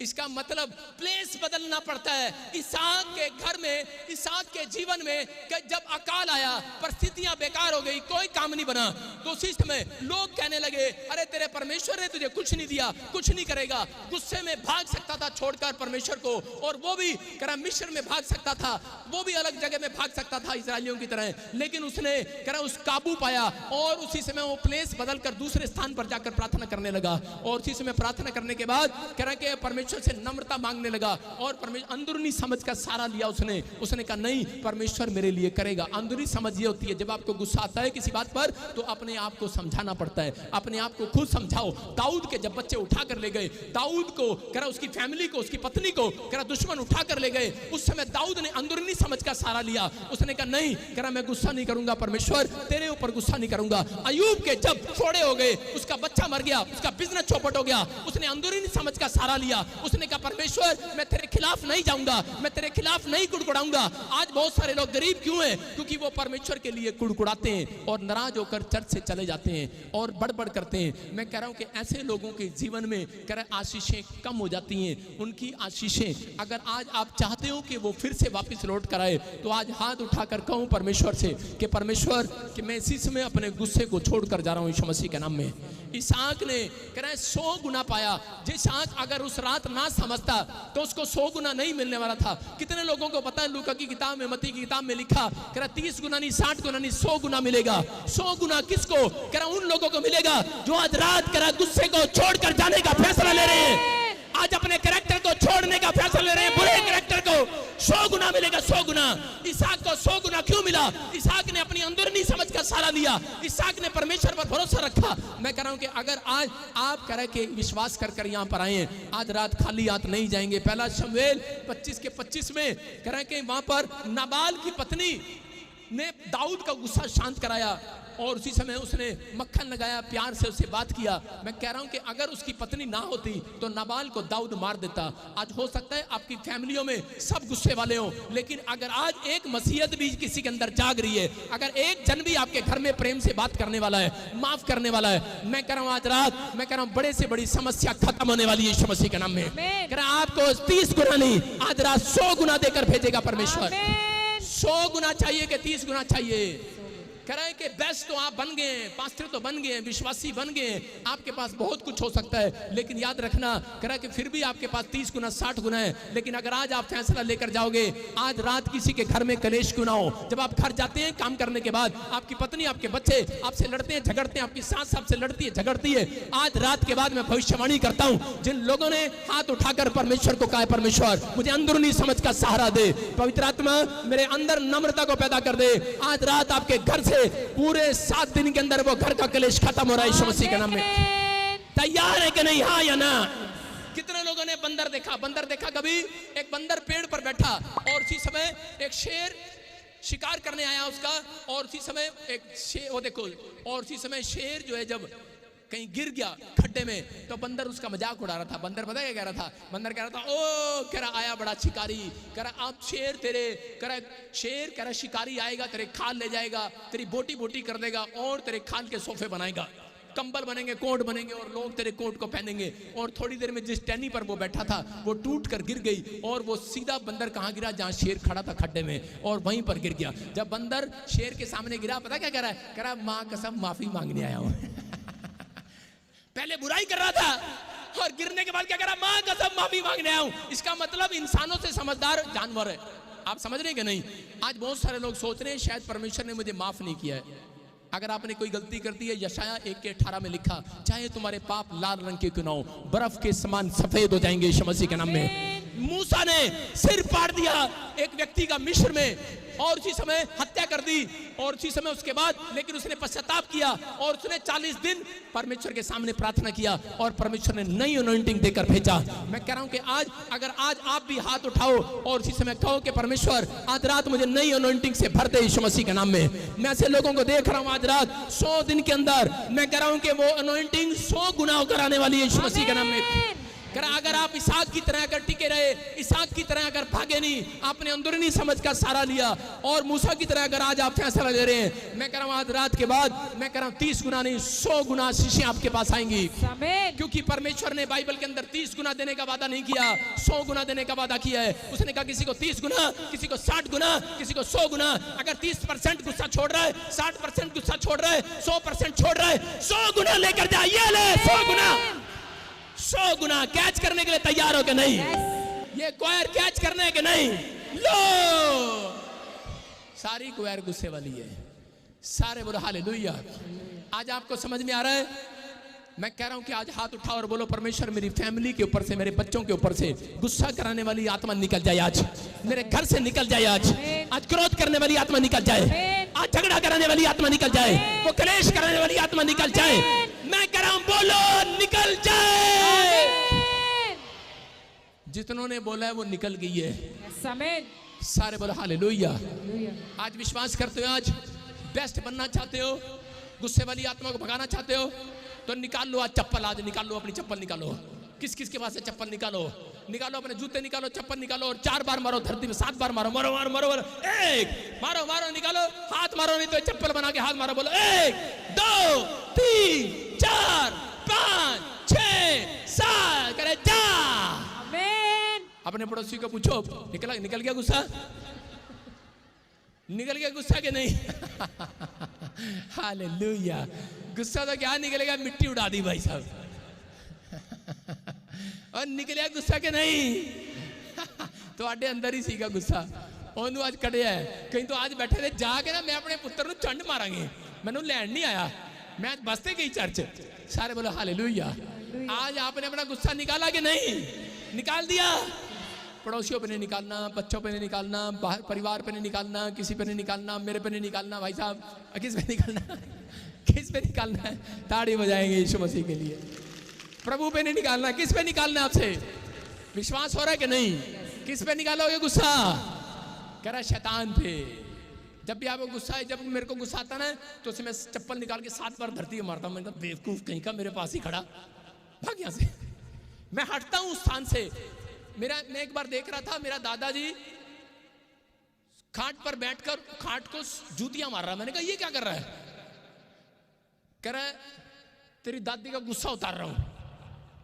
इसका मतलब प्लेस बदलना पड़ता है। इसहाक के घर में, इसहाक के जीवन में कि जब अकाल आया, परिस्थितियां बेकार हो गई, कोई काम नहीं बना, तो उसी समय लोग कहने लगे अरे तेरे परमेश्वर ने तुझे कुछ नहीं दिया, कुछ नहीं करेगा। गुस्से में भाग सकता था छोड़कर परमेश्वर को, और वो भी करा मिस्र में भाग सकता था, वो भी अलग जगह में भाग सकता था इस्राएलियों की तरह। लेकिन उसने करा उस काबू पाया और उसी समय वो प्लेस बदलकर दूसरे स्थान पर जाकर प्रार्थना करने लगा। और उसी समय प्रार्थना करने के बाद कह रहा कि परमेश्वर से नम्रता मांगने लगा और परमेश्वर अंदरूनी समझ का सहारा लिया। उसने कहा नहीं, परमेश्वर मेरे लिए करेगा। अंदरूनी समझ ये होती है जब आपको गुस्सा आता है किसी बात पर तो अपने आप को समझाना पड़ता है, अपने आप को खुद समझाओ। दाऊद के जब बच्चे उठा कर ले गए, दाऊद को कह रहा उसकी फैमिली को, उसकी पत्नी को कह रहा दुश्मन उठा कर ले गए, उस समय दाऊद ने अंदरूनी समझ का सहारा लिया। उसने कहा नहीं, कह रहा मैं गुस्सा नहीं करूंगा परमेश्वर, तेरे ऊपर गुस्सा नहीं करूंगा। अय्यूब के जब फोड़े हो गए, उसका बच्चा मर गया, उसका बिजनेस चौपट हो गया, उसने अंदरूनी समझ का सहारा लिया। उसने कहा परमेश्वर मैं तेरे खिलाफ नहीं जाऊंगा, मैं तेरे खिलाफ नहीं कुड़कुड़ाऊंगा। आज बहुत सारे लोग गरीब क्यों हैं? क्योंकि वो परमेश्वर के लिए कुड़कुड़ाते हैं और नाराज होकर चर्च से चले जाते हैं और बड़बड़ करते हैं। मैं कह रहा हूं कि ऐसे लोगों के जीवन में कह रहा आशीषें कम हो जाती हैं। उनकी आशीषें अगर आज आप चाहते हो कि वो फिर से वापस लौट कर आए तो आज हाथ उठाकर कहूं परमेश्वर से कि परमेश्वर कि मैं इसी समय अपने गुस्से को छोड़कर जा रहा हूं यीशु मसीह के नाम में। इसहाक ने कह रहा 100 गुना पाया। इसहाक अगर उस रात ना समझता तो उसको 100 गुना नहीं मिलने वाला था। कितने लोगों को पता है लूका की किताब में, मत्ती की किताब में लिखा कह रहा 30 गुना नहीं, 60 गुना नहीं, 100 गुना मिलेगा। 100 गुना किसको? कह रहा उन लोगों को मिलेगा जो आज रात कह रहा गुस्से को छोड़कर जाने का फैसला ले रहे हैं, आज अपने कैरेक्टर को छोड़ने का फैसला ले रहे हैं, बुरे कैरेक्टर को। 100 गुना मिलेगा, 100 गुना। इसहाक को 100 गुना क्यों मिला? इसहाक ने अपनी अंदरूनी समझ का सहारा लिया, इसहाक ने परमेश्वर पर भरोसा रखा। मैं कह रहा हूं कि अगर आज आप कह रहे कि विश्वास कर कर यहां पर आए हैं, आज रात खाली हाथ नहीं जाएंगे। पहला शमूएल 25 के 25 में कह रहे कि वहां पर नाबाल की पत्नी ने दाऊद का गुस्सा शांत कराया और उसी समय उसने मक्खन लगाया, प्यार से उससे बात किया। मैं कह रहा हूं कि अगर उसकी पत्नी ना होती तो नाबाल को दाऊद मार देता। आज हो सकता है आपकी फैमिलियों में सब गुस्से वाले हों, लेकिन अगर आज एक मसीहत भी किसी के अंदर जाग रही है, अगर एक जन भी आपके घर में प्रेम से बात करने वाला है, माफ करने वाला है, मैं कह रहा हूं आज रात मैं कह रहा हूं बड़े से बड़ी समस्या खत्म होने वाली है यीशु मसीह के नाम में। कह रहा आपको 30 गुना नहीं, आज रात 100 गुना देकर भेजेगा परमेश्वर। 100 गुना चाहिए कि 30 गुना चाहिए? कह रहा है कि बेस्ट तो आप बन गए, पास्टर तो बन गए, विश्वासी बन गए, आपके पास बहुत कुछ हो सकता है, लेकिन याद रखना, कह रहा है कि फिर भी आपके पास 30 गुना 60 गुना है। लेकिन अगर आज आप फैसला लेकर जाओगे, आज रात किसी के घर में कलेश क्यों ना हो, जब आप घर जाते हैं काम करने के बाद, आपकी पत्नी आपके बच्चे आपसे लड़ते हैं झगड़ते हैं, आपकी सास आपसे लड़ती है झगड़ती है, आज रात के बाद मैं भविष्यवाणी करता हूं, जिन लोगों ने हाथ उठाकर परमेश्वर को कहा, परमेश्वर मुझे अंदरूनी समझ का सहारा दे, पवित्र आत्मा मेरे अंदर नम्रता को पैदा कर दे, आज रात आपके घर से पूरे 7 दिन के अंदर वो घर का कलेश खत्म हो रहा है यीशु मसीह के नाम में। तैयार है कि नहीं, हाँ या ना? कितने लोगों ने बंदर देखा? बंदर देखा कभी? एक बंदर पेड़ पर बैठा और उसी समय एक शेर शिकार करने आया उसका, और उसी समय एक शेर, वो देखो, और उसी समय शेर जो है जब कहीं गिर गया खड्डे में, तो बंदर उसका मजाक उड़ा रहा था। बंदर पता क्या कह रहा था? बंदर कह रहा था, ओ कह रहा आया बड़ा शिकारी, कह रहा अब शेर तेरे, कह रहा शेर, कह रहा शिकारी आएगा तेरे खाल ले जाएगा, तेरी बोटी बोटी कर देगा और तेरे खाल के सोफे बनाएगा, कंबल बनेंगे, कोट बनेंगे और लोग तेरे कोट को पहनेंगे। और थोड़ी देर में जिस टहनी पर वो बैठा था वो टूट कर गिर गई, और वो सीधा बंदर कहाँ गिरा? जहाँ शेर खड़ा था खड्डे में, और वहीं पर गिर गया। जब बंदर शेर के सामने गिरा, पता क्या कह रहा है? कह रहा माँ कसम माफी मांगने आया हूँ। पहले बुराई कर रहा था और गिरने के बाद क्या कह रहा? माँ कसम माफी मांगने आया हूँ। इसका मतलब इंसानों से समझदार जानवर है। आप समझ रहे हैं कि नहीं? आज बहुत सारे लोग सोच रहे हैं शायद परमेश्वर ने मुझे माफ नहीं किया है। अगर आपने कोई गलती कर दी है, यशाया 1:18 में लिखा, चाहे तुम्हारे पाप लाल रंग के क्यों ना हो, बर्फ के समान सफेद हो जाएंगे यीशु मसीह के नाम में। मूसा ने सिर फाड़ दिया एक व्यक्ति का मिस्र में, और उसी समय हत्या कर दी, और उसी समय उसके बाद लेकिन उसने पश्चाताप किया और उसने 40 दिन परमेश्वर के सामने प्रार्थना किया, और परमेश्वर ने नई अनॉइंटिंग देकर भेजा। मैं कह रहा हूं कि आज अगर आज आप भी हाथ उठाओ और उसी समय कहो कि परमेश्वर आज रात मुझे नई अनॉइंटिंग से भर दे यीशु मसीह के नाम में। मैं ऐसे लोगों को देख रहा हूं आज रात 100 दिन के अंदर, मैं कह रहा हूं कि वो अनॉइंटिंग 100 गुना होकर आने वाली है यीशु मसीह के नाम में। अगर आप इसहाक की तरह अगर टिके रहे, इसहाक की तरह अगर भागे नहीं, आपने अंदरूनी समझ का सहारा लिया, और मूसा की तरह अगर आज आप फैसला ले रहे हैं, मैं कह रहा हूं आज रात के बाद, मैं कह रहा हूं 30 गुना नहीं 100 गुना शीशियां आपके पास आएंगी। क्योंकि परमेश्वर ने बाइबल के अंदर 30 गुना देने का वादा नहीं किया, 100 गुना देने का वादा किया है। उसने कहा किसी को 30 गुना, किसी को 60 गुना, किसी को 100 गुना। अगर 30% गुस्सा छोड़ रहा है, 60% गुस्सा छोड़ रहा है, 100% छोड़ रहा है, 100 गुना लेकर जाइए, ले 100 गुना, 100 गुना कैच करने के लिए तैयार हो कि नहीं? ये क्वायर कैच करने के नहीं? लो, सारी क्वायर गुस्से वाली है, सारे बोलो हालेलुया। आज आपको समझ में आ रहा है? मैं कह रहा हूं कि आज हाथ उठाओ और बोलो परमेश्वर मेरी फैमिली के ऊपर से, मेरे बच्चों के ऊपर से गुस्सा कराने वाली आत्मा निकल जाए, आज मेरे घर से निकल जाए, आज क्रोध करने वाली आत्मा निकल जाए, आज झगड़ा कराने वाली आत्मा निकल जाए, वो कलेश कराने वाली आत्मा निकल जाए। मैं कह रहा हूं बोलो निकल जाए। जितनों ने बोला है वो निकल गई है। सारे बोलो हालेलुया। आज विश्वास करते हो? आज बेस्ट बनना चाहते हो, गुस्से वाली आत्मा को भगाना चाहते हो, तो निकाल लो आज चप्पल, आज निकाल लो अपनी चप्पल, निकालो। किस किस के पास है चप्पल? निकालो, निकालो अपने जूते निकालो, चप्पल निकालो, और 4 बार मारो धरती में, 7 बार मारो, मारो मारो मारो मारो, 1 मारो मारो, निकालो, हाथ मारो नहीं तो चप्पल बना के हाथ मारो, बोलो 1 2 3 4 5 6 7, करे जा। अपने पड़ोसी को पूछो निकल गया गुस्सा? निकल गया गुस्सा के नहीं? हालेलुया। गुस्सा तो क्या निकलेगा, मिट्टी उड़ा दी भाई साहब। और निकलिया गुस्सा के नहीं? तो आडे अंदर ही सीगा गुस्सा, ओनू आज कड़िया है कहीं। तो आज बैठे थे जाके ना, मैं अपने पुत्र ਨੂੰ चंड मारांगे, मैनू लैंड नहीं आया, मैं आज बसते गई चर्च। सारे बोलो हालेलुया। आज आपने अपना गुस्सा निकाला कि नहीं? निकाल दिया। पड़ोसियों पे नहीं निकालना, बच्चों पे नहीं निकालना, बाहर परिवार पे नहीं निकालना, किसी पे नहीं निकालना, मेरे पे नहीं निकालना, भाई साहब किस पे निकालना? किस पे निकालना है? ताड़ी बजाएंगे यीशु मसीह के लिए। प्रभु पे नहीं निकालना, किस पे निकालना? आपसे विश्वास हो रहा है कि नहीं? किस पे निकालोगे गुस्सा? कह रहा शैतान पे। जब भी आपको गुस्सा है, जब मेरे को गुस्सा आता ना, तो उसमें चप्पल निकाल के 7 बार धरती में मारता हूं। मैं बेवकूफ कहीं का, मेरे पास ही खड़ा, भाग यहां से। मैं हटता हूं उस स्थान से। मैं एक बार देख रहा था, मेरा दादाजी खाट पर बैठकर खाट को जूतियां मार रहा है। मैंने कहा ये क्या कर रहा है? कह रहा है तेरी दादी का गुस्सा उतार रहा हूं।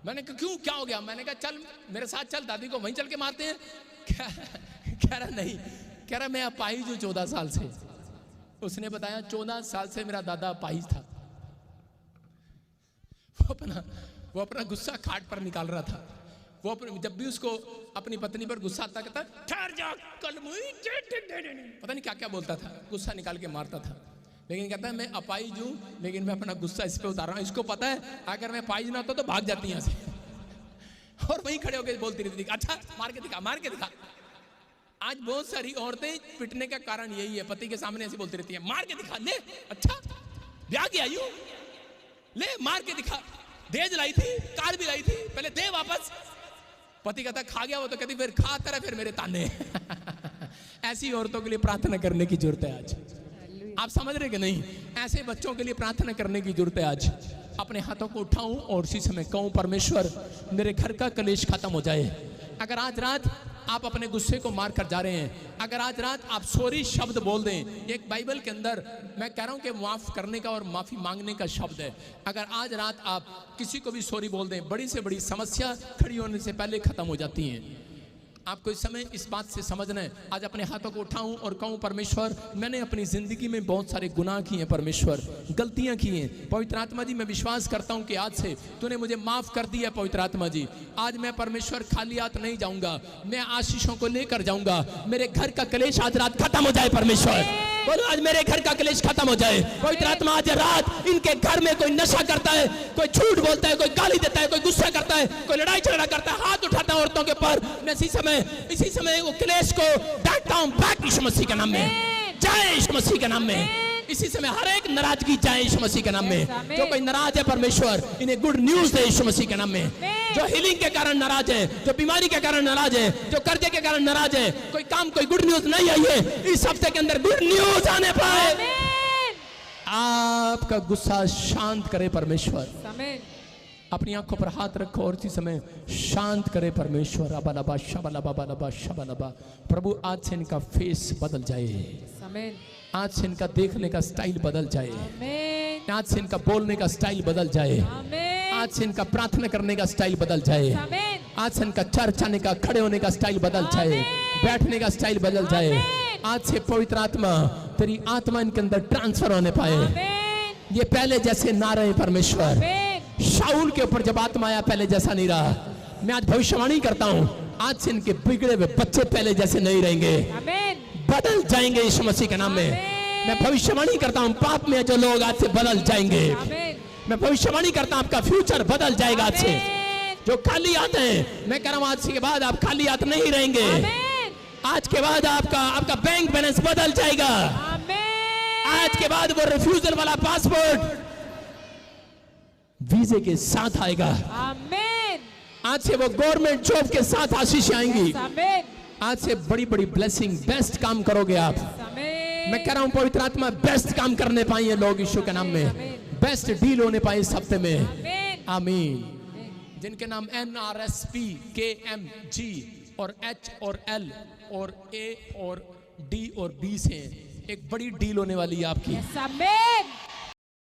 मैंने कहा क्यों, क्या हो गया? मैंने कहा चल मेरे साथ चल, दादी को वहीं चल के मारते हैं। कह रहा नहीं, कह रहा मैं अपाहिज हूं 14 साल से। उसने बताया 14 साल से मेरा दादा अपाहिज था। वो अपना गुस्सा खाट पर निकाल रहा था। वो जब भी उसको अपनी पत्नी पर गुस्सा आता कहता ठहर जा कल पता नहीं क्या क्या बोलता था, गुस्सा निकाल के मारता था। लेकिन कहता है मैं अपाहिज हूं, लेकिन मैं अपना गुस्सा इस पे उतार रहा हूं। इसको पता है अगर मैं अपाहिज ना होता तो भाग जाती यहां से और वहीं खड़े होकर बोलती रहती थी अच्छा मार के दिखा, मार के दिखा। आज बहुत सारी औरतें पिटने का कारण यही है, पति के सामने ऐसे बोलती रहती है मार के दिखा, ले अच्छा ब्याह की आयु, ले मार के दिखा, देज लाई थी, कार भी लाई थी, पहले दे वापस। पति कहता खा गया वो तो कहती फिर खाता रहा फिर मेरे ताने ऐसी औरतों के लिए प्रार्थना करने की जरूरत है आज। आप समझ रहे कि नहीं? ऐसे बच्चों के लिए प्रार्थना करने की जरूरत है आज। अपने हाथों को उठाऊं और उसी समय कहूं परमेश्वर मेरे घर का कलेश खत्म हो जाए। अगर आज रात आप अपने गुस्से को मार कर जा रहे हैं, अगर आज रात आप सॉरी शब्द बोल दें, एक बाइबल के अंदर मैं कह रहा हूं कि माफ करने का और माफी मांगने का शब्द है। अगर आज रात आप किसी को भी सॉरी बोल दें, बड़ी से बड़ी समस्या खड़ी होने से पहले खत्म हो जाती है। आपको इस समय इस बात से समझना है। आज अपने हाथों को उठाऊं और कहूं परमेश्वर मैंने अपनी जिंदगी में बहुत सारे गुनाह किए हैं, परमेश्वर गलतियां की हैं। पवित्र आत्मा जी मैं विश्वास करता हूं कि आज से तूने मुझे माफ कर दिया। पवित्र आत्मा जी आज मैं परमेश्वर खाली हाथ नहीं जाऊंगा, मैं आशीषों को लेकर जाऊंगा। मेरे घर का कलेश आज रात खत्म हो जाए परमेश्वर। बोलो आज मेरे घर का कलेश खत्म हो जाए। पवित्र आत्मा आज रात इनके घर में कोई नशा करता है, कोई झूठ बोलता है, कोई गाली देता है, कोई गुस्सा करता है, कोई लड़ाई झगड़ा करता है, हाथ उठाता है औरतों के ऊपर, इसी समय वो क्लेश को डांटता हूं बैक यीशु मसीह के नाम में, जय यीशु मसीह के नाम में। इसी समय हर एक नाराजगी जय यीशु मसीह के नाम में। जो कोई नाराज है परमेश्वर इन्हें गुड न्यूज दे यीशु मसीह के नाम में। जो हीलिंग के कारण नाराज है, जो बीमारी के कारण नाराज है, जो कर्जे के कारण नाराज है, कोई काम कोई गुड न्यूज नहीं आई है, इस हफ्ते के अंदर गुड न्यूज आने पाए। आपका गुस्सा शांत करे परमेश्वर। अपनी आंखों पर हाथ रखो और इसी समय शांत करे परमेश्वर। अबलबा शबलबा बलबा शबलबा। प्रभु आज से इनका फेस बदल जाए, आज से इनका देखने का स्टाइल बदल जाए, आज से इनका बोलने का स्टाइल बदल जाए, आज से इनका प्रार्थना करने का स्टाइल बदल जाए, आज से इनका चर्च आने का खड़े होने का स्टाइल बदल जाए, बैठने का स्टाइल बदल जाए। आज से पवित्र आत्मा तेरी आत्मा इनके अंदर ट्रांसफर होने पाए। ये पहले जैसे ना रहे परमेश्वर। शाऊल के ऊपर जब आत्मा आया पहले जैसा नहीं रहा। मैं आज भविष्यवाणी करता हूं आज से इनके बिगड़े हुए बच्चे पहले जैसे नहीं रहेंगे, बदल जाएंगे यीशु मसीह के नाम में। मैं भविष्यवाणी करता हूं पाप में जो लोग आज से बदल जाएंगे। मैं भविष्यवाणी करता हूं आपका फ्यूचर बदल जाएगा आज से। जो खाली आते हैं मैं कह रहा हूं आज के बाद आप खाली हाथ नहीं रहेंगे। आज के बाद आपका बैंक बैलेंस बदल जाएगा। आज के बाद वो रिफ्यूजल वाला पासपोर्ट वीजे के साथ आएगा। आमीन। आज से वो गवर्नमेंट जॉब के साथ आशीष आएंगी। आज से बड़ी बड़ी ब्लेसिंग बेस्ट काम करोगे आप। मैं कह रहा हूं पवित्र आत्मा बेस्ट काम करने पाए लोग यीशु के नाम में, बेस्ट डील होने पाए इस हफ्ते में। आमीन। जिनके नाम NRSP KMG और H और L और A और D और B से एक बड़ी डील होने वाली है आपकी।